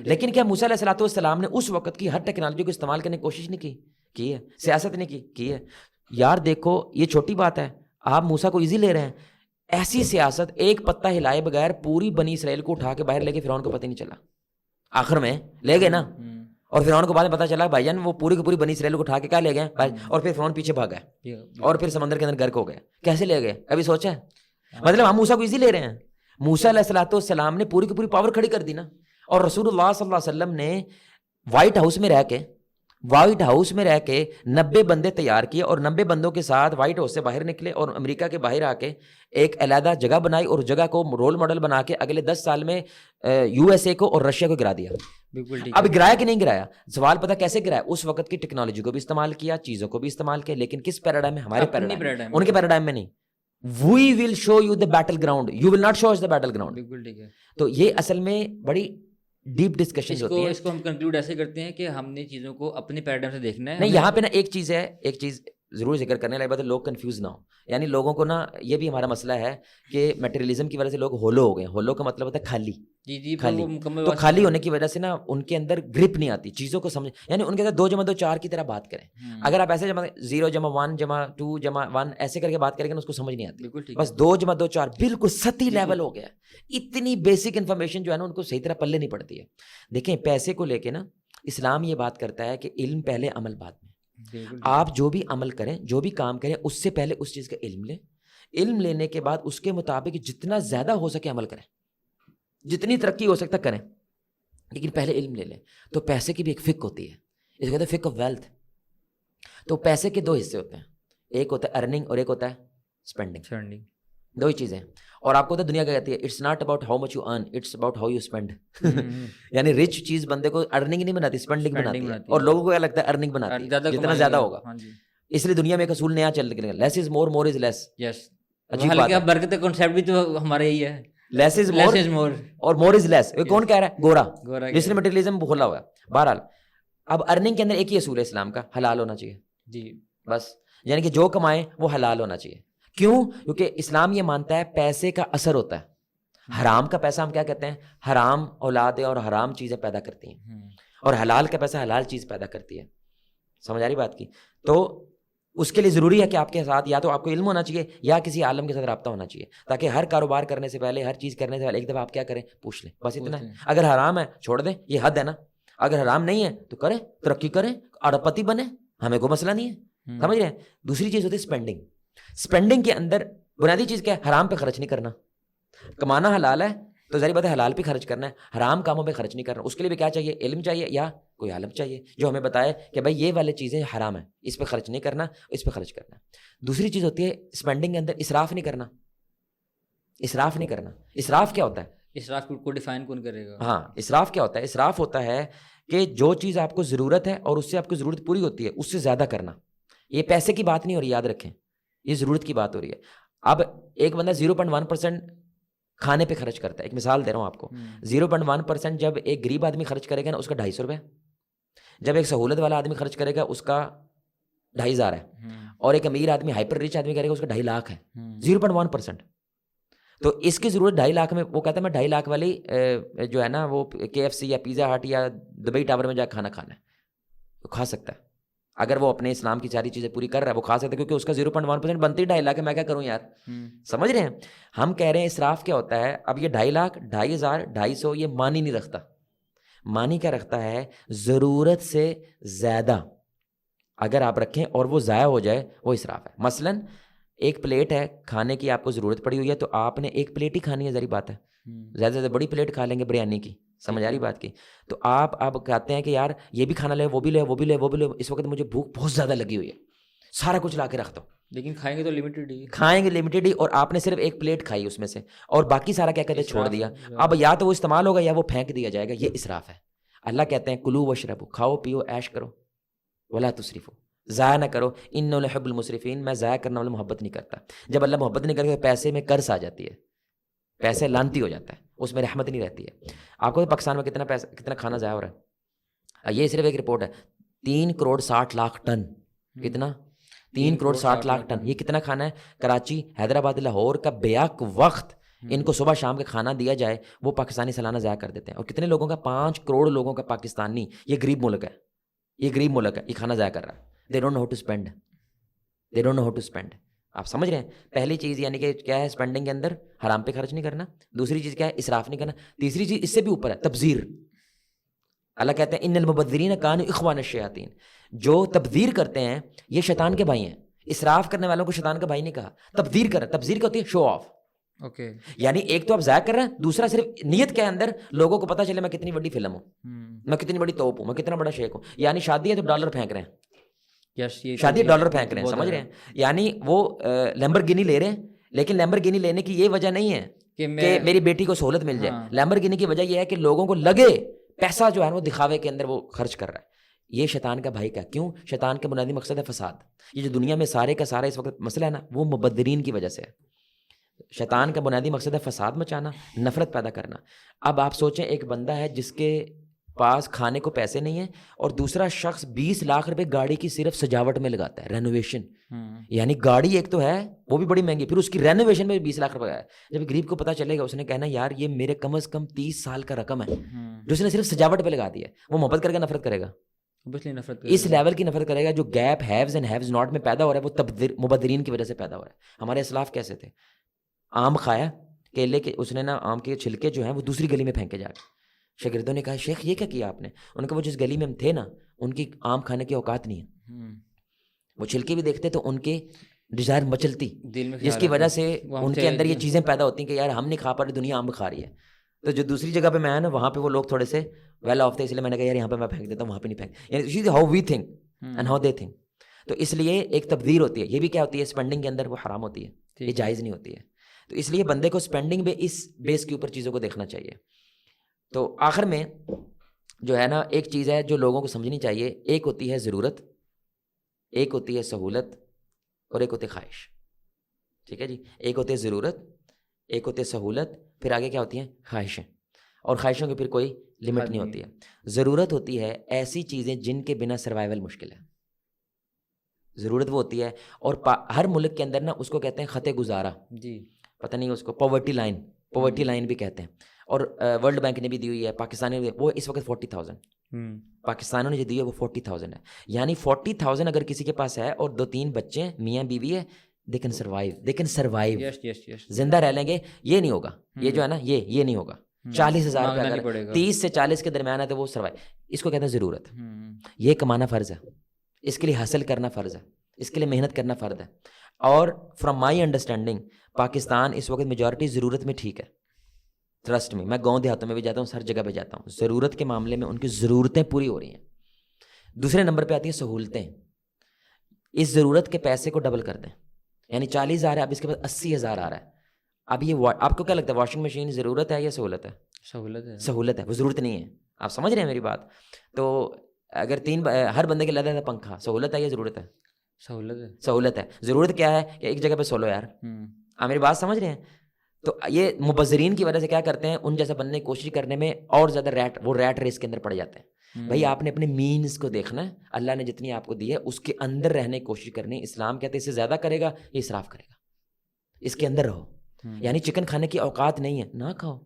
لیکن کیا موسیٰ علیہ السلام نے اس وقت کی ہر ٹیکنالوجی کو استعمال کرنے کی کوشش نہیں کی ہے؟ سیاست نے کی ہے. یار دیکھو یہ چھوٹی بات ہے, آپ موسیٰ کو ایزی لے رہے ہیں. ایسی سیاست ایک پتہ ہلائے بغیر پوری بنی اسرائیل کو اٹھا کے باہر لے کے فرعون کو پتہ نہیں چلا, آخر میں لے گئے نا. اور فرعون کو بعد میں پتہ چلا بھائی جان وہ پوری کی پوری بنی اسرائیل کو اٹھا کے کیا لے گئے, اور پھر فرعون پیچھے بھاگ گئے اور پھر سمندر کے اندر غرق ہو گئے. کیسے لے گئے کبھی سوچا ہے؟ مطلب ہم موسیٰ کو ایزی لے رہے ہیں. موسیٰ علیہ السلام نے پوری کی پوری پاور کھڑی کر دی نا, اور رسول اللہ صلی اللہ علیہ وسلم نے وائٹ ہاؤس میں رہ کے 90 بندے تیار کیے, اور 90 بندوں کے ساتھ وائٹ ہاؤس سے باہر نکلے اور امریکہ کے باہر آ کے ایک علیحدہ جگہ بنائی, اور جگہ کو رول ماڈل بنا کے اگلے 10 سال میں USA کو اور رشیا کو گرا دیا. بالکل ٹھیک اب ہے. گرایا کہ نہیں گرایا؟ سوال پتہ کیسے گرایا؟ اس وقت کی ٹیکنالوجی کو بھی استعمال کیا, چیزوں کو بھی استعمال کیا, لیکن کس پیراڈائم میں؟ ہمارے پیراڈائم, ان کے پیراڈائم میں نہیں. We will show you the battleground, you will not show us the battleground. بالکل ٹھیک ہے. تو یہ اصل میں بڑی ڈیپ ڈسکشن ہوتی ہیں. اس کو ہم کنکلوڈ ایسے کرتے ہیں کہ ہم نے چیزوں کو اپنے پیراڈائم سے دیکھنا ہے. نہیں, یہاں پہ نا ایک چیز ضرور ذکر کرنے لگے بات ہے, لوگ کنفیوز نہ ہو. یعنی لوگوں کو نا یہ بھی ہمارا مسئلہ ہے کہ میٹیریلزم کی وجہ سے لوگ ہولو ہو گئے. ہولو کا مطلب ہوتا ہے خالی. جی خالی. تو خالی ہونے کی وجہ سے نا ان کے اندر گرپ نہیں آتی چیزوں کو سمجھ. یعنی ان کے اندر 2 + 2 4 کی طرح بات کریں. اگر آپ ایسے 0 + 1 + 2 + 1 ایسے کر کے بات کریں گے نا, اس کو سمجھ نہیں آتی. بس 2 + 2 4 بالکل سطحی لیول ہو گیا. اتنی بیسک انفارمیشن جو ہے نا ان کو صحیح طرح پلے نہیں پڑتی ہے. دیکھیں پیسے کو لے کے نا اسلام یہ بات کرتا ہے کہ علم پہلے عمل بعد میں. آپ جو بھی عمل کریں, جو بھی کام کریں, اس سے پہلے اس چیز کا علم لیں. علم لینے کے بعد اس کے مطابق جتنا زیادہ ہو سکے عمل کریں, جتنی ترقی ہو سکتا کریں, لیکن پہلے علم لے لیں. تو پیسے کی بھی ایک فک ہوتی ہے, اس کو کہتے ہیں فک آف ویلتھ. تو پیسے کے 2 حصے ہوتے ہیں, ایک ہوتا ہے ارننگ اور ایک ہوتا ہے اسپینڈنگ. 2 ہی چیزیں. اور آپ کو تو دنیا کیا کہتی ہے, it's not about how much you earn, it's about how you spend. یعنی رچ چیز بندے کو ارننگ نہیں بناتی, اسپینڈنگ بناتی ہے. اور لوگوں کو کیا لگتا ہے ارننگ بناتی ہے, جتنا زیادہ ہوگا. اس لیے دنیا میں ایک اصول نیا چل رہا ہے, لیس از مور, مور از لیس. عجیب بات ہے, برکت کا کنسیپٹ بھی تو ہمارا یہی ہے, لیس از مور اور مور از لیس. کون کہہ رہا ہے؟ گورا, جس نے مٹیریلزم کھولا ہوا ہے. بہرحال اب ارننگ کے اندر ایک ہی اصول ہے اسلام کا, حلال ہونا چاہیے. جی بس, یعنی کہ جو کمائیں وہ حلال ہونا چاہیے. کیوں؟ کیونکہ اسلام یہ مانتا ہے پیسے کا اثر ہوتا ہے. حرام کا پیسہ ہم کیا کہتے ہیں؟ حرام اولادیں اور حرام چیزیں پیدا کرتی ہیں, اور حلال کا پیسہ حلال چیز پیدا کرتی ہے. سمجھ آ رہی بات کی؟ تو اس کے لیے ضروری ہے کہ آپ کے ساتھ یا تو آپ کو علم ہونا چاہیے یا کسی عالم کے ساتھ رابطہ ہونا چاہیے, تاکہ ہر کاروبار کرنے سے پہلے, ہر چیز کرنے سے پہلے ایک دفعہ آپ کیا کریں, پوچھ لیں. بس اتنا ہے. اگر حرام ہے چھوڑ دیں, یہ حد ہے نا. اگر حرام نہیں ہے تو کریں, ترقی کریں, اربپتی بنیں, ہمیں کوئی مسئلہ نہیں ہے. سمجھ رہے ہیں؟ دوسری چیز ہوتی ہے اسپینڈنگ. اسپینڈنگ کے اندر بنیادی چیز کیا ہے؟ حرام پہ خرچ نہیں کرنا. کمانا حلال ہے تو ظاہر بات ہے حلال پہ خرچ کرنا ہے, حرام کاموں پہ خرچ نہیں کرنا. اس کے لیے بھی کیا چاہیے؟ علم چاہیے یا کوئی عالم چاہیے جو ہمیں بتائے کہ بھائی یہ والے چیزیں حرام ہیں, اس پہ خرچ نہیں کرنا, اس پہ خرچ کرنا. دوسری چیز ہوتی ہے اسپینڈنگ کے اندر اسراف نہیں کرنا. اسراف نہیں کرنا. اسراف کیا ہوتا ہے؟ اسراف کو ڈیفائن کون کرے گا؟ ہاں, اسراف کیا ہوتا ہے؟ اسراف ہوتا ہے کہ جو چیز آپ کو ضرورت ہے اور اس سے آپ کو ضرورت پوری ہوتی ہے اس سے زیادہ کرنا. یہ پیسے کی بات نہیں ہو رہی, یاد رکھیں, یہ ضرورت کی بات ہو رہی ہے. اب ایک بندہ 0.1% کھانے پہ خرچ کرتا ہے. ایک مثال دے رہا ہوں آپ کو. 0.1% جب ایک غریب آدمی خرچ کرے گا نا, اس کا 250 روپے. جب ایک سہولت والا آدمی خرچ کرے گا اس کا 2,500 ہے. اور ایک امیر آدمی, ہائپر ریچ آدمی کرے گا اس کا 2.5 لاکھ ہے. 0.1%. تو اس کی ضرورت 2.5 لاکھ میں, وہ کہتا ہے میں 2.5 لاکھ والی جو ہے نا وہ KFC یا پیزا ہٹ یا دبئی ٹاور میں جا کھانا کھانا ہے, تو کھا سکتا ہے. اگر وہ اپنے اسلام کی ساری چیزیں پوری کر رہا ہے وہ کھا سکتا ہے, کیونکہ اس کا 0.1% بنتی 2.5 لاکھ ہے. میں کیا کروں یار؟ سمجھ رہے ہیں؟ ہم کہہ رہے ہیں اسراف کیا ہوتا ہے. اب یہ 2.5 لاکھ, 2,500, 250 یہ معنی نہیں رکھتا. معنی کیا رکھتا ہے؟ ضرورت سے زیادہ اگر آپ رکھیں اور وہ ضائع ہو جائے وہ اسراف ہے. مثلاً ایک پلیٹ ہے کھانے کی, آپ کو ضرورت پڑی ہوئی ہے تو آپ نے ایک پلیٹ ہی کھانی ہے, ظاہر بات ہے. زیادہ سے زیادہ بڑی پلیٹ کھا لیں گے بریانی کی, سمجھ آ رہی بات کی. تو آپ اب کہتے ہیں کہ یار یہ بھی کھانا لے, وہ بھی لے, وہ بھی لے, وہ بھی لے, اس وقت مجھے بھوک بہت زیادہ لگی ہوئی ہے, سارا کچھ لا کے رکھتا ہوں. لیکن کھائیں گے تو لمیٹڈ ہی, کھائیں گے لمیٹڈ ہی, اور آپ نے صرف ایک پلیٹ کھائی اس میں سے اور باقی سارا کیا کہتے ہیں چھوڑ دیا. اب یا تو وہ استعمال ہوگا یا وہ پھینک دیا جائے گا. یہ اسراف ہے. اللہ کہتے ہیں کلو وشربو, کھاؤ پیو عیش کرو, ولا تسرفو, ضائع نہ کرو, انہ لحب المسرفین, میں ضائع کرنے والا محبت نہیں کرتا. جب اللہ محبت نہیں کرے تو پیسے میں قرض آ جاتی ہے, پیسے لانتی ہو جاتا ہے, اس میں رحمت نہیں رہتی ہے. آپ کو پاکستان میں کتنا پیسہ, کتنا کھانا ضائع ہو رہا ہے؟ یہ صرف ایک رپورٹ ہے, 3.60 ٹن. کتنا؟ 3.60 ٹن. یہ کتنا کھانا ہے؟ کراچی, حیدرآباد, لاہور کا بیک وقت ان کو صبح شام کا کھانا دیا جائے وہ پاکستانی سالانہ ضائع کر دیتے ہیں. اور کتنے لوگوں کا؟ 5 کروڑ لوگوں کا پاکستانی, یہ غریب ملک ہے, یہ غریب ملک ہے, یہ کھانا ضائع کر رہا ہے. they don't know how to spend, they don't know how to spend. آپ سمجھ رہے ہیں؟ پہلی چیز یعنی کہ کیا ہے اسپینڈنگ کے اندر؟ حرام پہ خرچ نہیں کرنا. دوسری چیز کیا ہے؟ اسراف نہیں کرنا. تیسری چیز اس سے بھی اوپر ہے, تبذیر. اللہ کہتے ہیں ان المبذرین کانوا اخوان الشیاطین, جو تبذیر کرتے ہیں یہ شیطان کے بھائی ہیں. اسراف کرنے والوں کو شیطان کا بھائی نہیں کہا. تبذیر کر رہا, تبذیر کیا ہوتی ہے؟ شو آف. اوکے, یعنی ایک تو آپ ضائع کر رہے ہیں, دوسرا صرف نیت کے اندر لوگوں کو پتہ چلے میں کتنی بڑی فلم ہوں, میں کتنی بڑی توپ ہوں, میں کتنا بڑا شیخ ہوں. یعنی شادی ہے تو ڈالر پھینک رہے ہیں, شادی ڈالر پھینک رہے ہیں, سمجھ رہے ہیں؟ یعنی وہ لیمبرگینی لے رہے ہیں, لیکن لیمبرگینی لینے کی یہ وجہ نہیں ہے کہ میری بیٹی کو سہولت مل جائے. لیمبرگینی کی وجہ یہ ہے کہ لوگوں کو لگے پیسہ جو ہے وہ دکھاوے کے اندر وہ خرچ کر رہا ہے. یہ شیطان کا بھائی کا. کیوں؟ شیطان کا بنیادی مقصد ہے فساد. یہ جو دنیا میں سارے کا سارا اس وقت مسئلہ ہے نا وہ مبذرین کی وجہ سے ہے. شیطان کا بنیادی مقصد ہے فساد مچانا, نفرت پیدا کرنا. اب آپ سوچیں ایک بندہ ہے جس کے پاس کھانے کو پیسے نہیں ہیں اور دوسرا شخص 20 لاکھ روپے گاڑی کی صرف سجاوٹ میں لگاتا ہے, رینوویشن. یعنی گاڑی ایک تو ہے وہ بھی بڑی مہنگی, پھر اس کی رینوویشن میں 20 لاکھ روپے ہے. جب غریب کو پتہ چلے گا اس نے کہنا یار یہ میرے کم از کم 30 سال کا رقم ہے جو اس نے صرف سجاوٹ پہ لگا دی ہے. وہ محبت کر کے نفرت کرے گا, اس لیول کی نفرت کرے گا. جو گیپ ہیوز اینڈ ہیوز ناٹ میں پیدا ہو رہا ہے وہ مبذرین کی وجہ سے پیدا ہو رہا ہے. ہمارے اسلاف کیسے تھے؟ آم کھایا, کیلے کے اس نے نا آم کے چھلکے جو ہیں وہ دوسری گلی میں پھینکے جا کے. شاگردوں نے کہا شیخ یہ کیا آپ نے؟ ان کا وہ جس گلی میں ہم تھے نا ان کی آم کھانے کی اوقات نہیں ہے. وہ چھلکے بھی دیکھتے تو ان کے ڈیزائر مچلتی, جس کی وجہ سے ان کے اندر یہ چیزیں پیدا ہوتی ہیں کہ یار ہم نہیں کھا پا رہے, دنیا آم کھا رہی ہے. تو جو دوسری جگہ پہ میں آیا نا وہاں پہ وہ لوگ تھوڑے سے ویل آف تھے, اس لیے میں نے کہا یار یہاں پہ میں پھینک دیتا ہوں, وہاں پہ نہیں پھینک. یعنی how we think and how they think. تو اس لیے ایک تبدیل ہوتی ہے. یہ بھی کیا ہوتی ہے اسپینڈنگ کے اندر وہ حرام ہوتی ہے, یہ جائز نہیں ہوتی ہے. تو اس لیے بندے کو اسپینڈنگ میں اس بیس کے اوپر چیزوں کو دیکھنا چاہیے. تو آخر میں جو ہے نا ایک چیز ہے جو لوگوں کو سمجھنی چاہیے, ایک ہوتی ہے ضرورت, ایک ہوتی ہے سہولت, اور ایک ہوتی ہے خواہش. ٹھیک ہے جی, ایک ہوتی ہے ضرورت, ایک ہوتی ہے سہولت, پھر آگے کیا ہوتی ہیں خواہشیں, اور خواہشوں کی پھر کوئی لمٹ نہیں ہوتی ہے. ضرورت ہوتی ہے ایسی چیزیں جن کے بنا سروائیول مشکل ہے. ضرورت وہ ہوتی ہے, اور ہر ملک کے اندر نا اس کو کہتے ہیں خط گزارا. جی پتہ نہیں اس کو پاورٹی لائن بھی کہتے ہیں. اور ورلڈ بینک نے بھی دی ہوئی ہے, پاکستان نے وہ اس وقت 40,000 پاکستانوں نے جو دی ہے وہ 40,000 ہے. یعنی 40,000 اگر کسی کے پاس ہے اور 2-3 بچے ہیں, میاں بیوی ہے, they can survive, زندہ رہ لیں گے. یہ نہیں ہوگا, یہ جو ہے نا یہ نہیں ہوگا. 40,000 روپے اگر 30 سے 40 کے درمیان ہے تو وہ سروائیو. اس کو کہتے ہیں ضرورت. یہ کمانا فرض ہے, اس کے لیے حاصل کرنا فرض ہے, اس کے لیے محنت کرنا فرض ہے. اور فرام مائی انڈرسٹینڈنگ پاکستان اس وقت میجورٹی ضرورت میں ٹھیک ہے. ٹرسٹ میں گاؤں دیہاتوں میں بھی جاتا ہوں, ہر جگہ پہ جاتا ہوں, ضرورت کے معاملے میں ان کی ضرورتیں پوری ہو رہی ہیں. دوسرے نمبر پہ آتی ہیں سہولتیں. اس ضرورت کے پیسے کو ڈبل کر دیں, یعنی 40,000 ہے, اب اس کے بعد 80,000 آ رہا ہے. اب یہ آپ کو کیا لگتا ہے واشنگ مشین ضرورت ہے یا سہولت ہے؟ سہولت ہے, وہ ضرورت نہیں ہے. آپ سمجھ رہے ہیں میری بات؟ تو اگر ہر بندے کے لگتا ہے پنکھا, سہولت ہے یا ضرورت ہے؟ سہولت ہے. ضرورت کیا ہے کہ ایک جگہ پہ سولو یار. آپ میری بات سمجھ رہے ہیں؟ تو یہ مبذرین کی وجہ سے کیا کرتے ہیں, ان جیسا بننے کی کوشش کرنے میں اور زیادہ ریٹ ریس کے اندر پڑ جاتے ہیں. بھائی آپ نے اپنے مینز کو دیکھنا ہے, اللہ نے جتنی آپ کو دی ہے اس کے اندر رہنے کی کوشش کرنی. اسلام کہتے ہیں اس سے زیادہ کرے گا یہ اسراف کرے گا, اس کے اندر رہو. یعنی چکن کھانے کی اوقات نہیں ہے, نہ کھاؤ,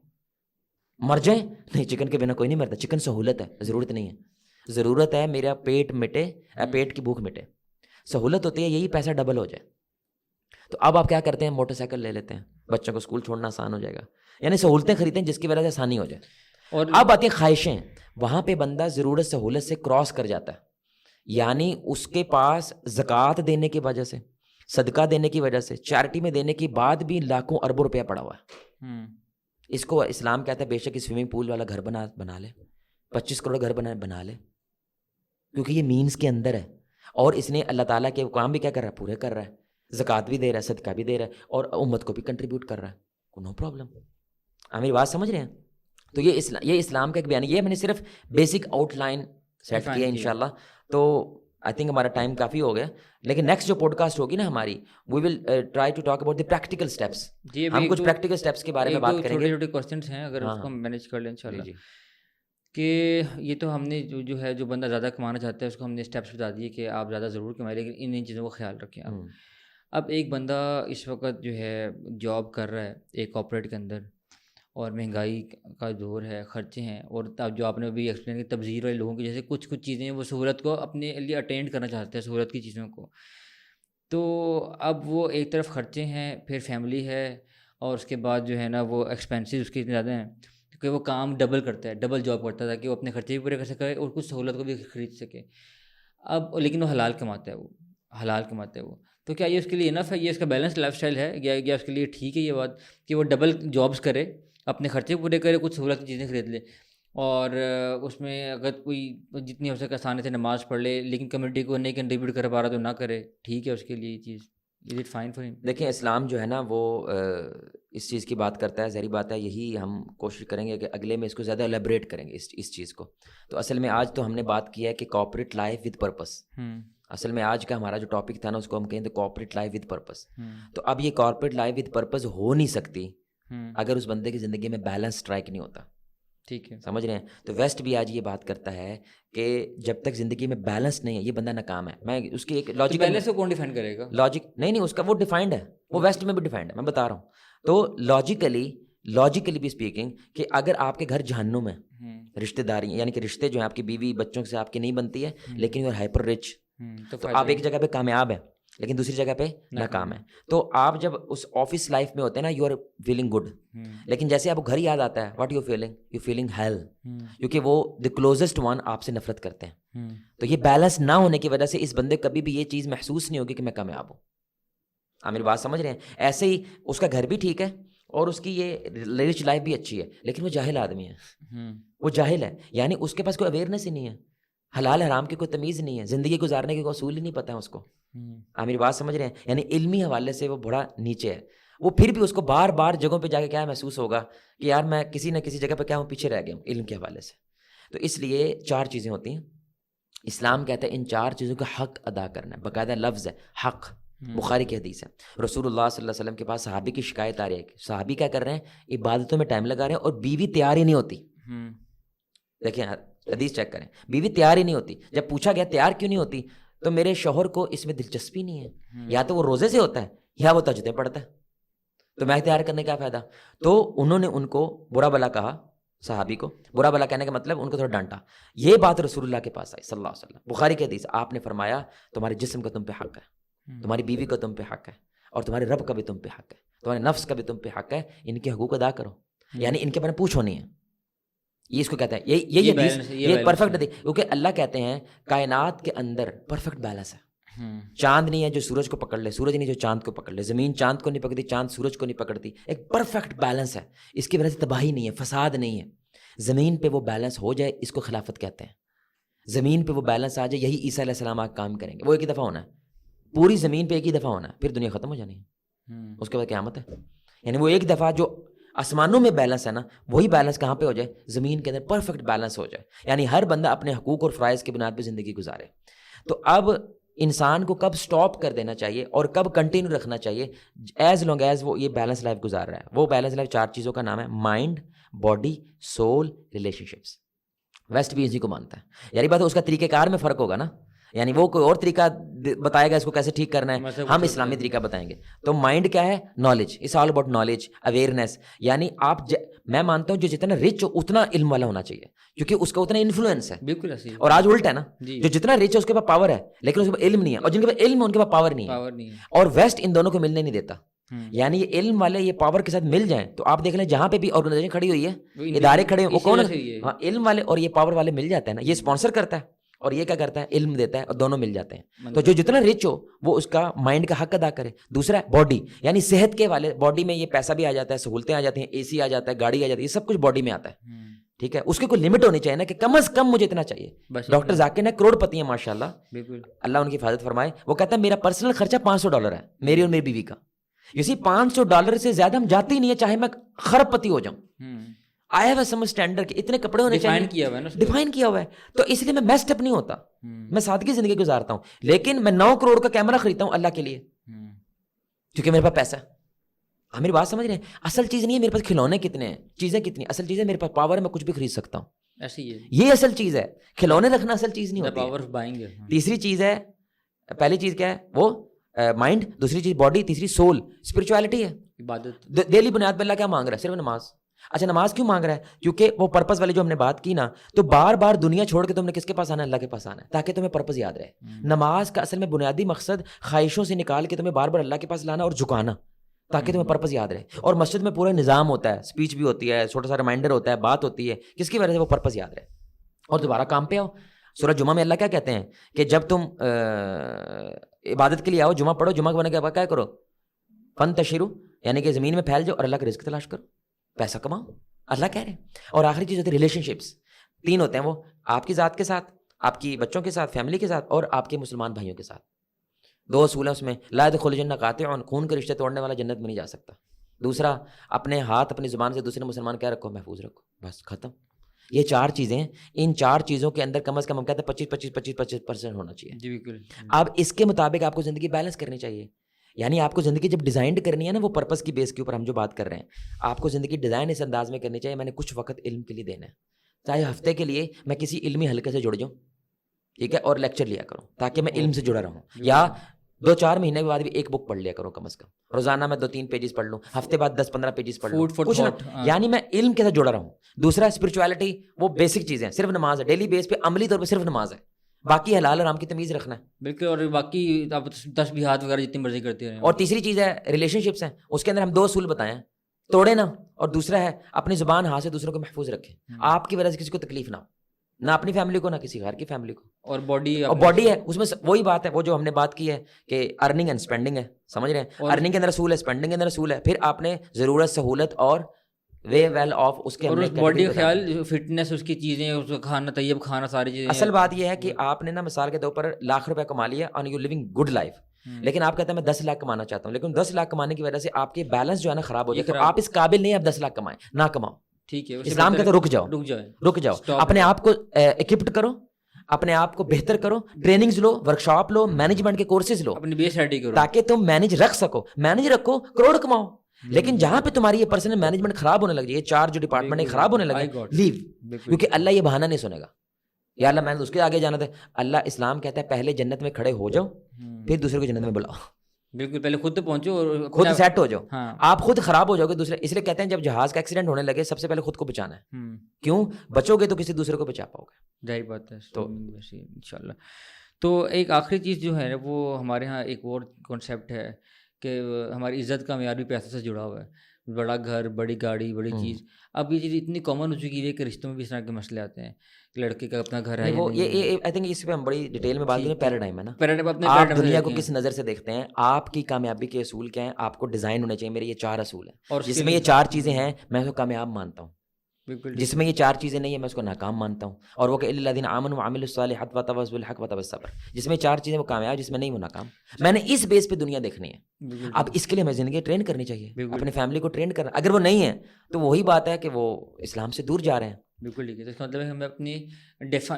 مر جائیں نہیں, چکن کے بنا کوئی نہیں مرتا. چکن سہولت ہے, ضرورت نہیں ہے. ضرورت ہے میرا پیٹ مٹے, پیٹ کی بھوک مٹے. سہولت ہوتی ہے یہی پیسہ ڈبل ہو جائے. تو اب آپ کیا کرتے ہیں, موٹر سائیکل لے لیتے ہیں, بچوں کو اسکول چھوڑنا آسان ہو جائے گا. یعنی سہولتیں خریدتے ہیں جس کی وجہ سے آسانی ہو جائے. اور اب آتی ہیں خواہشیں. وہاں پہ بندہ ضرورت سہولت سے کراس کر جاتا ہے. یعنی اس کے پاس زکوٰۃ دینے کی وجہ سے, صدقہ دینے کی وجہ سے, چیریٹی میں دینے کے بعد بھی لاکھوں اربوں روپیہ پڑا ہوا ہے. اس کو اسلام کہتا ہے بے شک سوئمنگ پول والا گھر بنا لے, 25 کروڑ گھر بنا لے, کیونکہ یہ مینز کے اندر ہے. اور اس نے اللہ تعالیٰ کے کام بھی کیا کر رہا ہے, پورے کر رہا ہے. زکوٰۃ بھی دے رہا ہے, صدقہ بھی دے رہا ہے, اور امت کو بھی کنٹریبیوٹ کر رہا ہے. No problem. آپ میری بات سمجھ رہے ہیں؟ تو یہ اسلام کا ایک بیان ہے. یہ میں نے صرف بیسک آؤٹ لائن سیٹ کیا انشاءاللہ. تو آئی تھنک ہمارا ٹائم کافی ہو گیا, لیکن نیکسٹ جو پوڈ کاسٹ ہوگی نا ہماری, we will try to talk about the practical steps. ہم کچھ پریکٹیکل اسٹیپس کے بارے میں بات کریں گے. چھوٹے کوسچنس ہیں, اگر اس کو ہم مینیج کر لیں انشاءاللہ. کہ یہ تو ہم نے جو بندہ زیادہ کمانا چاہتا ہے اس کو ہم نے اسٹیپس بتا دیے کہ آپ زیادہ ضرور کمائیں, لیکن ان چیزوں کو خیال رکھیں آپ. اب ایک بندہ اس وقت جو ہے جاب کر رہا ہے ایک کارپوریٹ کے اندر, اور مہنگائی کا دور ہے, خرچے ہیں, اور جو آپ نے ابھی ایکسپلین کی تبذیر والے لوگوں کی جیسے کچھ چیزیں وہ سہولت کو اپنے لیے اٹینڈ کرنا چاہتے ہیں, سہولت کی چیزوں کو. تو اب وہ ایک طرف خرچے ہیں, پھر فیملی ہے, اور اس کے بعد جو ہے نا وہ ایکسپینسز اس کے اتنے زیادہ ہیں کہ وہ کام ڈبل کرتا ہے, ڈبل جاب کرتا ہے تاکہ وہ اپنے خرچے بھی پورے کر سکے اور کچھ سہولت کو بھی خرید سکے. اب لیکن وہ حلال کماتا ہے وہ. تو کیا یہ اس کے لیے انف ہے, یہ اس کا بیلنس لائف اسٹائل ہے, یا اس کے لیے ٹھیک ہے یہ بات کہ وہ ڈبل جابس کرے, اپنے خرچے پورے کرے, کچھ سہولت کی چیزیں خرید لے, اور اس میں اگر کوئی جتنی ہو سکے آسانی سے نماز پڑھ لے, لیکن کمیونٹی کو نہیں کنٹریبیوٹ کر پا رہا تو نہ کرے, ٹھیک ہے اس کے لیے یہ چیز؟ Is it fine for him? دیکھیں اسلام جو ہے نا وہ اس چیز کی بات کرتا ہے، ظاہری بات ہے یہی ہم کوشش کریں گے کہ اگلے میں اس کو زیادہ الیبریٹ کریں گے اس چیز کو. تو اصل میں آج تو ہم نے بات کی ہے کہ کارپوریٹ لائف ود پرپس. اصل میں آج کا ہمارا جو ٹاپک تھا نا اس کو ہم کہیں تو کارپوریٹ لائف ود پرپس. تو اب یہ کارپوریٹ لائف ود پرپس ہو نہیں سکتی اگر اس بندے کی زندگی میں بیلنس اسٹرائک نہیں ہوتا. ٹھیک ہے، سمجھ رہے ہیں؟ تو ویسٹ بھی آج یہ بات کرتا ہے کہ جب تک زندگی میں بیلنس نہیں ہے یہ بندہ ناکام ہے. میں اس کی ایک لاجک بیلنس کو کون ڈیفائن کرے گا؟ لاجک نہیں اس کا وہ ڈیفائنڈ ہے، وہ ویسٹ میں بھی ڈیفائنڈ ہے، میں بتا رہا ہوں. تو لاجیکلی بھی اسپیکنگ کہ اگر آپ کے گھر جہنم ہے، رشتہ داری یعنی کہ رشتے جو ہیں آپ کی بیوی بچوں سے آپ کی نہیں بنتی ہے لیکن یو آر ہائپر رچ، تو آپ ایک جگہ پہ کامیاب ہے لیکن دوسری جگہ پہ ناکام ہے. تو آپ جب اس آفس لائف میں ہوتے ہیں نا یو آر فیلنگ گڈ، لیکن جیسے آپ کو گھر یاد آتا ہے واٹ یو فیلنگ ہیل، کیونکہ وہ دی کلوزسٹ ون آپ سے نفرت کرتے ہیں. تو یہ بیلنس نہ ہونے کی وجہ سے اس بندے کبھی بھی یہ چیز محسوس نہیں ہوگی کہ میں کامیاب ہوں. آپ میری بات سمجھ رہے ہیں؟ ایسے ہی اس کا گھر بھی ٹھیک ہے اور اس کی یہ ریچ لائف بھی اچھی ہے لیکن وہ جاہل آدمی ہے، وہ جاہل ہے، یعنی اس کے پاس کوئی اویئرنیس ہی نہیں ہے، حلال حرام کی کوئی تمیز نہیں ہے، زندگی گزارنے کے کوئی اصول ہی نہیں پتہ ہے اس کو. آپ میری بات سمجھ رہے ہیں؟ یعنی علمی حوالے سے وہ بڑا نیچے ہے. وہ پھر بھی اس کو بار بار جگہوں پہ جا کے کیا محسوس ہوگا کہ یار میں کسی نہ کسی جگہ پہ کیا ہوں پیچھے رہ گیا ہوں علم کے حوالے سے. تو اس لیے 4 چیزیں ہوتی ہیں. اسلام کہتا ہے ان 4 چیزوں کا حق ادا کرنا ہے، باقاعدہ لفظ ہے حق، بخاری کی حدیث ہے. رسول اللہ صلی اللہ علیہ وسلم کے پاس صحابی کی شکایت آ رہی ہے کہ صحابی کیا کر رہے ہیں، عبادتوں میں ٹائم لگا رہے ہیں اور بیوی تیار ہی نہیں ہوتی. دیکھیں حدیث چیک کریں، بیوی تیار ہی نہیں ہوتی. جب پوچھا گیا تیار کیوں نہیں ہوتی تو میرے شوہر کو اس میں دلچسپی نہیں ہے، یا تو وہ روزے سے ہوتا ہے یا وہ تہجدیں پڑھتا ہے، تو میں تیار کرنے کا فائدہ. تو انہوں نے ان کو برا بلا کہا، صحابی کو برا بلا کہنے کا مطلب ان کو تھوڑا ڈانٹا. یہ بات رسول اللہ کے پاس آئی صلی اللہ علیہ وسلم، بخاری کی حدیث. آپ نے فرمایا تمہارے جسم کا تم پہ حق ہے، تمہاری بیوی کا تم پہ حق ہے، اور تمہارے رب کا بھی تم پہ حق ہے، تمہارے نفس کا بھی تم پہ حق ہے. ان کے حقوق ادا کرو، یعنی ان کے بارے میں پوچھو نہیں ہے. یہ اس کو کہتا ہے یہ پرفیکٹ ہے، کیونکہ اللہ کہتے ہیں کائنات کے اندر پرفیکٹ بیلنس ہے. چاند نہیں ہے جو سورج کو پکڑ لے، سورج نہیں جو چاند کو پکڑ لے، زمین چاند کو نہیں پکڑتی، چاند سورج کو نہیں پکڑتی. ایک پرفیکٹ بیلنس ہے، اس کی وجہ سے تباہی نہیں ہے، فساد نہیں ہے. زمین پہ وہ بیلنس ہو جائے اس کو خلافت کہتے ہیں. زمین پہ وہ بیلنس آ جائے، یہی عیسیٰ علیہ السلام آج کام کریں گے. وہ ایک ہی دفعہ ہونا ہے، پوری زمین پہ ایک ہی دفعہ ہونا ہے، پھر دنیا ختم ہو جانی ہے، اس کے بعد قیامت ہے. یعنی وہ ایک دفعہ جو آسمانوں میں بیلنس ہے نا، وہی بیلنس کہاں پہ ہو جائے، زمین کے اندر پرفیکٹ بیلنس ہو جائے. یعنی ہر بندہ اپنے حقوق اور فرائض کی بنیاد پہ زندگی گزارے. تو اب انسان کو کب سٹاپ کر دینا چاہیے اور کب کنٹینیو رکھنا چاہیے، ایز لانگ ایز وہ یہ بیلنس لائف گزار رہا ہے. وہ بیلنس لائف 4 چیزوں کا نام ہے mind, body, soul, relationships. West بھی اسی کو مانتا ہے. یعنی بات ہے اس کا طریقہ کار میں فرق ہوگا نا، یعنی وہ کوئی اور طریقہ بتائے گا اس کو کیسے ٹھیک کرنا ہے، ہم اسلامی طریقہ بتائیں گے. تو مائنڈ کیا ہے، knowledge, it's all about knowledge, awareness. یعنی آپ میں مانتا ہوں جو جتنا رچ ہو اتنا علم والا ہونا چاہیے، کیونکہ اس کا اتنا انفلوئنس ہے. بالکل. اور آج الٹا ہے نا، جو جتنا رچ ہے اس کے پاس پاور ہے لیکن اس کے پاس علم نہیں ہے، اور جن کے پاس علم ہے ان کے پاس پاور نہیں ہے. اور ویسٹ ان دونوں کو ملنے نہیں دیتا. یعنی یہ علم والے یہ پاور کے ساتھ مل جائیں تو آپ دیکھ لیں جہاں پہ بھی آرگنائزیشن کھڑی ہوئی ہے، ادارے کھڑے ہیں، وہ کون ہے؟ ہاں علم والے اور یہ پاور والے مل جاتے ہیں نا. یہ اسپانسر کرتا ہے اور یہ کیا کرتا ہے، علم دیتا ہے، اور دونوں مل جاتے ہیں. تو جو جتنا رچ ہو وہ اس کا مائنڈ کا حق ادا کرے. دوسرا ہے باڈی، یعنی صحت کے والے، باڈی میں یہ پیسہ بھی آ جاتا ہے، سہولتیں آ جاتی ہیں، اے سی آ جاتا ہے، گاڑی آ جاتی ہے، یہ سب کچھ باڈی میں آتا ہے. ٹھیک ہے، اس کی کوئی لمٹ ہونی چاہیے نا کہ کم از کم مجھے اتنا چاہیے. ڈاکٹر ذاکر نے کروڑ پتی ہیں ماشاء اللہ، بالکل اللہ ان کی حفاظت فرمائے. وہ کہتا ہے میرا پرسنل خرچہ $500 ہے میری اور میری بیوی کا. اسی $500 سے زیادہ ہم جاتے ہی نہیں ہے، چاہے میں خرب پتی ہو جاؤں. آیا ہوا سم اسٹینڈرڈ کے اتنے کپڑے ہونے چاہیے، ڈیفائن کیا ہوا ہے. تو اس لیے میں میسڈ اپ نہیں ہوتا، میں سادگی زندگی گزارتا ہوں. لیکن میں 9 کروڑ کا کیمرہ خریدتا ہوں اللہ کے لیے، کیونکہ میرے پاس پیسہ ہے. ہم میری بات سمجھ رہے ہیں؟ اصل چیز نہیں ہے میرے پاس کھلونے کتنے ہیں، چیزیں کتنی، اصل چیز ہے میرے پاس پاور ہے، میں کچھ بھی خرید سکتا ہوں. ایسی ہے، یہ اصل چیز ہے. کھلونے رکھنا اصل چیز نہیں ہوتی. تیسری چیز ہے، پہلی چیز کیا ہے، وہ مائنڈ، دوسری چیز باڈی، تیسری سول، اسپرچویلٹی ہے، عبادت. دہلی بنیاد پہ اللہ کیا مانگ رہا ہے؟ صرف نماز. اچھا نماز کیوں مانگ رہا ہے؟ کیونکہ وہ پرپز والی جو ہم نے بات کی نا، تو بار بار دنیا چھوڑ کے تم نے کس کے پاس آنا ہے؟ اللہ کے پاس آنا ہے، تاکہ تمہیں پرپز یاد رہے. نماز کا اصل میں بنیادی مقصد خواہشوں سے نکال کے تمہیں بار بار اللہ کے پاس لانا اور جھکانا، تاکہ تمہیں پرپز یاد رہے. اور مسجد میں پورا نظام ہوتا ہے، اسپیچ بھی ہوتی ہے، چھوٹا سا ریمائنڈر ہوتا ہے، بات ہوتی ہے، کس کی وجہ سے؟ وہ پرپز یاد رہے اور دوبارہ کام پہ آؤ. سورہ جمعہ میں اللہ کیا کہتے ہیں کہ جب تم عبادت کے لیے آؤ، جمعہ پڑھو، جمعہ کے بعد کیا کرو؟ فانتشروا، یعنی کہ زمین میں پھیل جاؤ اور اللہ کا رزق تلاش کرو، پیسہ کماؤ، اللہ کہہ رہے ہیں. اور آخری چیز ہوتی ہے ریلیشن شپس. 3 ہوتے ہیں وہ، آپ کی ذات کے ساتھ، آپ کی بچوں کے ساتھ، فیملی کے ساتھ، اور آپ کے مسلمان بھائیوں کے ساتھ. 2 اصول ہیں اس میں، لا يدخل الجنہ قاطع، خون کے رشتے توڑنے والا جنت میں نہیں جا سکتا. دوسرا، اپنے ہاتھ اپنی زبان سے دوسرے مسلمان کیا رکھو؟ محفوظ رکھو. بس ختم. یہ 4 چیزیں ہیں. ان 4 چیزوں کے اندر کم از کم ہم کہتے ہیں 25-25-25-25% ہونا چاہیے. جی بالکل. اب اس کے مطابق آپ کو زندگی بیلنس کرنی چاہیے. یعنی آپ کو زندگی جب ڈیزائن کرنی ہے نا، وہ پرپس کی بیس کے اوپر ہم جو بات کر رہے ہیں، آپ کو زندگی ڈیزائن اس انداز میں کرنی چاہیے. میں نے کچھ وقت علم کے لیے دینا ہے، چاہے ہفتے کے لیے میں کسی علمی حلقے سے جڑ جاؤں، ٹھیک ہے، اور لیکچر لیا کروں تاکہ میں علم سے جڑا رہوں. یا 2-4 مہینے کے بعد بھی ایک بک پڑھ لیا کروں کم از کم. روزانہ میں 2-3 پیجز پڑھ لوں، ہفتے بعد 10-15 پیجز پڑھ لوں، کچھ نہ، یعنی میں علم کے ساتھ جڑا رہوں. دوسرا اسپرچویلٹی، وہ بیسک چیزیں ہیں، صرف نماز ہے، ڈیلی بیس پہ عملی طور پہ صرف نماز ہے، باقی حلال حرام کی تمیز رکھنا ہے. بالکل. اور باقی آپ تسبیحات وغیرہ جتنی مرضی کرتے رہیں. اور تیسری چیز ہے ریلیشن شپس ہیں، اس کے اندر ہم 2 اصول بتائے ہیں، توڑے نہ. اور دوسرا ہے اپنی زبان ہاتھ سے دوسروں کو محفوظ رکھیں. آپ کی وجہ سے کسی کو تکلیف نہ ہو، نہ اپنی فیملی کو، نہ کسی غیر کی فیملی کو. اور باڈی ہے اس میں وہی بات ہے، وہ جو ہم نے بات کی ہے کہ ارننگ اینڈ اسپینڈنگ ہے، سمجھ رہے ہیں؟ ارننگ کے اندر اصول ہے، اسپینڈنگ کے اندر اصول ہے. پھر آپ نے ضرورت، سہولت اور وے ویل آف اس کے باڈی کا خیال، فٹنس، اس کی چیزیں، اس کا کھانا، طیب کھانا، ساری چیزیں. اصل بات یہ ہے کہ آپ نے نا مثال کے طور پر لاکھ روپے کما لیا اور یو لیونگ گڈ لائف، لیکن آپ کہتے ہیں میں 10 لاکھ کمانا چاہتا ہوں، لیکن 10 لاکھ کمانے کی وجہ سے آپ کے بیلنس جو ہے نا خراب ہو جائے، تو آپ اس قابل نہیں، آپ 10 لاکھ کمائیں، نہ کماؤ. ٹھیک ہے. اسلام کہتا ہے رک جاؤ، اپنے آپ کو ایکوپڈ کرو، اپنے آپ کو بہتر کرو، ٹریننگز لو، ورکشاپ لو، مینجمنٹ کے کورسز لو، اپنی بیس ریڈی کرو تاکہ تم مینج رکھ سکو. مینج رکھو، کروڑ کماؤ. لیکن جہاں پہ تمہاری یہ پرسنل مینجمنٹ خراب ہونے لگ جائے، یہ 4 جو ڈپارٹمنٹ خراب ہونے لگے، لیو. کیونکہ اللہ یہ بہانہ نہیں سنے گا، یا اللہ میں نے اس کے آگے جانا تھا. اللہ اسلام کہتا ہے پہلے جنت میں کھڑے ہو جاؤ، پھر دوسرے کو جنت میں بلاؤ. بالکل. پہلے خود تو پہنچو اور خود سیٹ ہو جاؤ. آپ خود خراب ہو جاؤ گے دوسرے. اس لیے کہتے ہیں جب جہاز کا ایکسیڈنٹ ہونے لگے سب سے پہلے خود کو بچانا ہے. کیوں؟ بچو گے تو کسی دوسرے کو بچا پاؤ گے. ظاہر بات ہے. تو انشاءاللہ. تو ایک آخری چیز جو ہے وہ ہمارے ہاں ایک اور کانسیپٹ ہے کہ ہماری عزت کا معیار بھی پیسے سے جڑا ہوا ہے. بڑا گھر، بڑی گاڑی، بڑی چیز. اب یہ چیز اتنی کامن ہو چکی ہے کہ رشتوں میں بھی اس طرح کے مسئلے آتے ہیں. لڑکے کا اپنا گھر ہے، وہ یہ آئی تھنک اس پہ ہم بڑی ڈیٹیل میں بات کریں. پیراڈائم ہے نا، آپ دنیا کو کس نظر سے دیکھتے ہیں، آپ کی کامیابی کے اصول کیا ہیں، آپ کو ڈیزائن ہونے چاہیے. میرے یہ 4 اصول ہیں، جس میں یہ 4 چیزیں ہیں میں اس کو کامیاب مانتا ہوں. جس میں یہ 4 چیزیں نہیں ہیں میں اس کو ناکام مانتا ہوں. اور وہ کہ الا الذین آمنوا وعملوا الصالحات وتواصوا بالحق وتواصوا بالصبر، جس میں 4 چیزیں وہ کامیاب، جس میں نہیں وہ ناکام. میں نے اس بیس پہ دنیا دیکھنی ہے. اب اس کے لیے ہمیں زندگی ٹرین کرنی چاہیے، اپنی فیملی کو ٹرین کرنا. اگر وہ نہیں ہے تو وہی بات ہے کہ وہ اسلام سے دور جا رہے ہیں. بالکل ٹھیک ہے. اس کا مطلب ہے ہمیں اپنی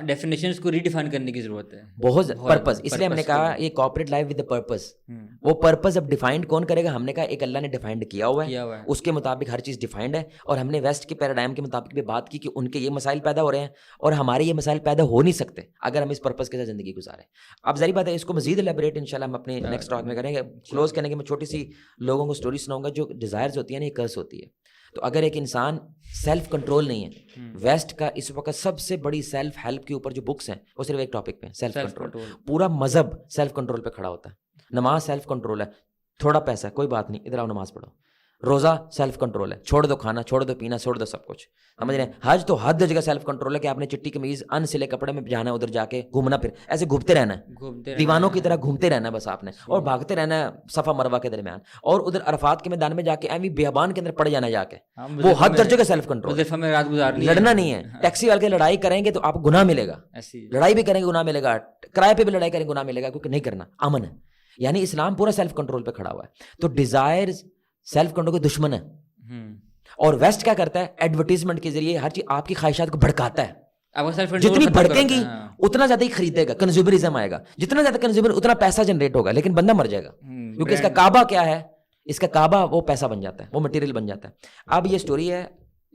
ڈیفینیشنز کو ریڈیفائن کرنے کی ضرورت ہے. بہت پرپز. اس لیے ہم نے کہا یہ کارپوریٹ لائف ود پرپز. وہ پرپز اب ڈیفائنڈ کون کرے گا؟ ہم نے کہا ایک اللہ نے ڈیفائنڈ کیا ہوا ہے، اس کے مطابق ہر چیز ڈیفائنڈ ہے. اور ہم نے ویسٹ کے پیراڈائم کے مطابق بھی بات کی کہ ان کے یہ مسائل پیدا ہو رہے ہیں اور ہمارے یہ مسائل پیدا ہو نہیں سکتے اگر ہم اس پرپز کے ساتھ زندگی گزاریں. اب ظاہر بات ہے اس کو مزید الیبوریٹ انشاءاللہ ہم اپنے نیکسٹ ٹاک میں کریں گے. کلوز کرنے کے میں چھوٹی سی لوگوں کو سٹوری سناؤں گا. جو ڈیزائرز ہوتی ہیں نا، یہ کرس ہوتی ہے. تو اگر ایک انسان سیلف کنٹرول نہیں ہے، ویسٹ کا اس وقت سب سے بڑی سیلف ہیلپ کے اوپر جو بکس ہیں وہ صرف ایک ٹاپک پہ ہیں، سیلف کنٹرول. پورا مذہب سیلف کنٹرول پہ کھڑا ہوتا ہے. نماز سیلف کنٹرول ہے، تھوڑا پیسہ کوئی بات نہیں، ادھر آؤ نماز پڑھو. روزہ سیلف کنٹرول ہے، چھوڑ دو کھانا، چھوڑ دو پینا، چھوڑ دو سب کچھ. سمجھ رہے ہیں؟ حج تو حد جگہ سیلف کنٹرول ہے کہ آپ نے چٹی قمیض ان سلے کپڑے میں جانا ہے، ادھر جا کے گھومنا، پھر ایسے گھومتے رہنا ہے، دیوانوں کی طرح گھومتے رہنا ہے بس آپ نے، اور بھاگتے رہنا ہے صفا مروہ کے درمیان، اور ادھر عرفات کے میدان میں جا کے ایویں بیابان کے اندر پڑ جانا جا کے. وہ حد درجے کا سیلف کنٹرول. لڑنا نہیں ہے. ٹیکسی والے لڑائی کریں گے تو آپ گناہ ملے گا، لڑائی بھی کریں گے گناہ ملے گا، کرائے پہ بھی لڑائی کریں گے گناہ ملے گا، کیونکہ نہیں کرنا امن ہے. یعنی اسلام پورا سیلف کنٹرول پہ کھڑا ہوا ہے. تو ڈیزائرز سیلف کنٹرول کے دشمن ہے. اور ویسٹ کیا کرتا ہے؟ ایڈورٹیزمنٹ کے ذریعے ہر چیز آپ کی خواہشات کو بھڑکاتا ہے. جتنی بھڑکیں گی اتنا زیادہ ہی خریدے گا، کنزیومرزم آئے گا. جتنا زیادہ کنزیومر اتنا پیسہ جنریٹ ہوگا، لیکن بندہ مر جائے گا. کیونکہ اس کا کعبہ کیا ہے؟ اس کا کعبہ وہ پیسہ بن جاتا ہے، وہ مٹیریل بن جاتا ہے. اب یہ سٹوری ہے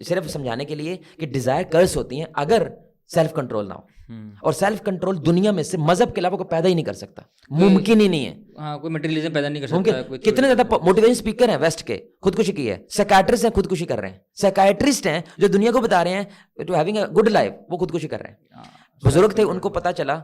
صرف سمجھانے کے لیے کہ ڈیزائر کرس ہوتی ہیں اگر سیلف کنٹرول نہ ہو. اور سیلف کنٹرول دنیا میں سے مذہب کے علاوہ کوئی پیدا ہی نہیں کر سکتا، ممکن ہی نہیں ہے. کوئی مٹیریلزم پیدا نہیں کر سکتا. کتنے زیادہ موٹیویشن اسپیکر ہیں ویسٹ کے، خودکشی کی ہے. سائیکیٹرسٹ ہیں خودکشی کر رہے ہیں. سائیکیٹرسٹ ہیں جو دنیا کو بتا رہے ہیں to having a good life, وہ خودکشی کر رہے ہیں. بزرگ تھے، ان کو پتا چلا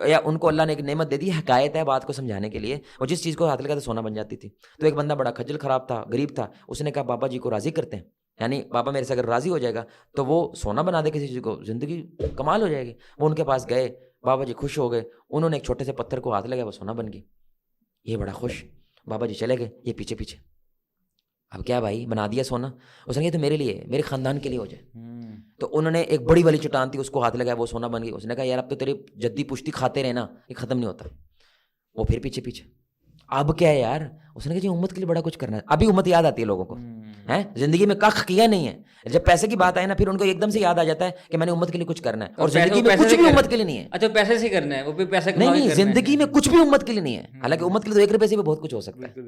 یا ان کو اللہ نے ایک نعمت دے دی، حکایت ہے بات کو سمجھانے کے لیے. وہ جس چیز کو ہاتھ لگاتا سونا بن جاتی تھی. تو ایک بندہ بڑا کھجل خراب تھا، غریب تھا. اس نے کہا بابا جی کو راضی کرتے ہیں، یعنی بابا میرے سے اگر راضی ہو جائے گا تو وہ سونا بنا دے کسی چیز کو، زندگی کمال ہو جائے گی. وہ ان کے پاس گئے، بابا جی خوش ہو گئے. انہوں نے ایک چھوٹے سے پتھر کو ہاتھ لگایا، وہ سونا بن گئی. یہ بڑا خوش. بابا جی چلے گئے، یہ پیچھے پیچھے. اب کیا بھائی بنا دیا سونا؟ اس نے کہا تو میرے لیے، میرے خاندان کے لیے ہو جائے. تو انہوں نے ایک بڑی والی چٹان تھی، اس کو ہاتھ لگایا، وہ سونا بن گئی. اس نے کہا یار اب تو تیری جدی پشتی کھاتے رہنا، یہ ختم نہیں ہوتا. وہ پھر پیچھے پیچھے. اب کیا ہے یار, اس نے کہا جی امت کے لیے بڑا کچھ کرنا ہے. ابھی امت یاد آتی ہے لوگوں کو, ہیں زندگی میں کخ کیا نہیں ہے, جب پیسے کی بات آئے نا پھر ان کو ایک دم سے یاد آ جاتا ہے کہ میں نے امت کے لیے کچھ کرنا ہے, اور زندگی میں کچھ بھی امت کے لیے نہیں ہے. اچھا پیسے سے کرنا ہے, وہ بھی پیسے نہیں, زندگی میں کچھ بھی امت کے لیے نہیں ہے. حالانکہ امت کے لیے تو 1 روپے سے بھی بہت کچھ ہو سکتا ہے,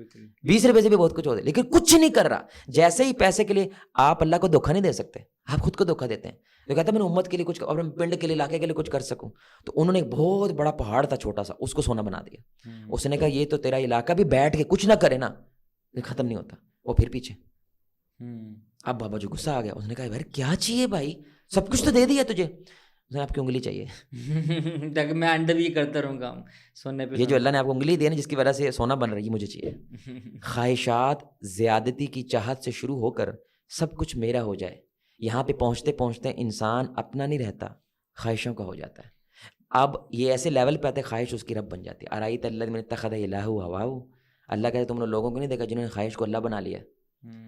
20 روپے سے بھی بہت کچھ ہوتا ہے, لیکن کچھ نہیں کر رہا. جیسے ہی پیسے کے لیے آپ اللہ کو دھوکہ نہیں دے سکتے, آپ خود کو دھوکہ دیتے ہیں. جو کہتا ہے میں نے امت کے لیے کچھ, اپنے پنڈ کے لیے, علاقے کے لیے کچھ کر سکوں, تو انہوں نے ایک بہت بڑا پہاڑ تھا چھوٹا سا, اس کو سونا بنا دیا. اس نے کہا یہ تو تیرا علاقہ بھی بیٹھ کے کچھ نہ کرے نا ختم نہیں ہوتا. وہ پھر پیچھے. اب بابا جو غصہ آ گیا, اس نے کہا یار کیا چاہیے بھائی, سب کچھ تو دے دیا تجھے. اس نے آپ کی انگلی چاہیے تاکہ میں اندر بھی کرتا رہوں گا سونے پہ. یہ جو اللہ نے آپ کو انگلی دی نا جس کی وجہ سے سونا بن رہی ہے, مجھے چاہیے. خواہشات زیادتی کی چاہت سے شروع ہو کر سب کچھ میرا ہو جائے, یہاں پہ پہنچتے پہنچتے انسان اپنا نہیں رہتا, خواہشوں کا ہو جاتا ہے. اب یہ ایسے لیول پہ آتے خواہش اس کی رب بن جاتی ہے. ارایت الذی اتخذ الہ ہواہ, اللہ کہتے تم نے لوگوں کو نہیں دیکھا جنہوں نے خواہش کو اللہ بنا لیا,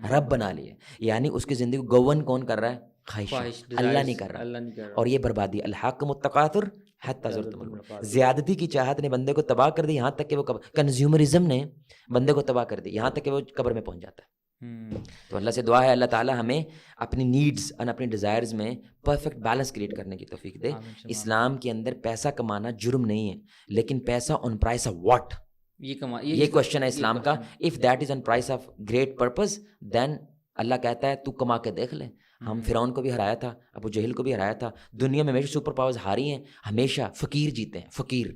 رب بنا لیا. یعنی اس کی زندگی کو گورن کون کر رہا ہے, خواہش, اللہ نہیں کر رہا. اور یہ بربادی, الحاکم التکاثر حتی زرتم المقابر. زیادتی کی چاہت نے بندے کو تباہ کر دی, یہاں تک کہ وہ کنزیومرزم نے بندے کو تباہ کر دی, یہاں تک کہ وہ قبر میں پہنچ جاتا ہے. تو اللہ سے دعا ہے اللہ تعالیٰ ہمیں اپنی نیڈز اور اپنی ڈیزائرز میں پرفیکٹ بیلنس کریٹ کرنے کی توفیق دے. اسلام کے اندر پیسہ کمانا جرم نہیں ہے, لیکن پیسہ آن پرائس آف واٹ, یہ کوشچن ہے اسلام کا. If that is on price of great purpose دین اللہ کہتا ہے تو کما کے دیکھ لے. ہم فرعون کو بھی ہرایا تھا, ابو جہل کو بھی ہرایا تھا. دنیا میں ہمیشہ سپر پاورز ہاری ہیں, ہمیشہ فقیر جیتے ہیں, فقیر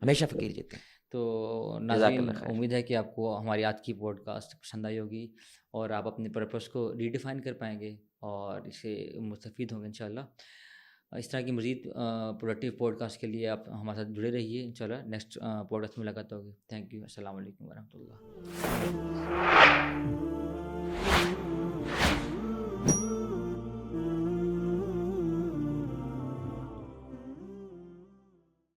ہمیشہ فقیر جیتے ہیں. تو ناظرین امید ہے کہ آپ کو ہماری آج کی پوڈ کاسٹ پسند آئی ہوگی اور آپ اپنے پرپس کو ریڈیفائن کر پائیں گے اور اسے مستفید ہوں گے انشاءاللہ. اس طرح کی مزید پروڈکٹیو پوڈ کاسٹ کے لیے آپ ہمارے ساتھ جڑے رہیے. انشاءاللہ نیکسٹ پوڈ کاسٹ میں ملاقات ہوگی. Thank you. السلام علیکم ورحمۃ اللہ.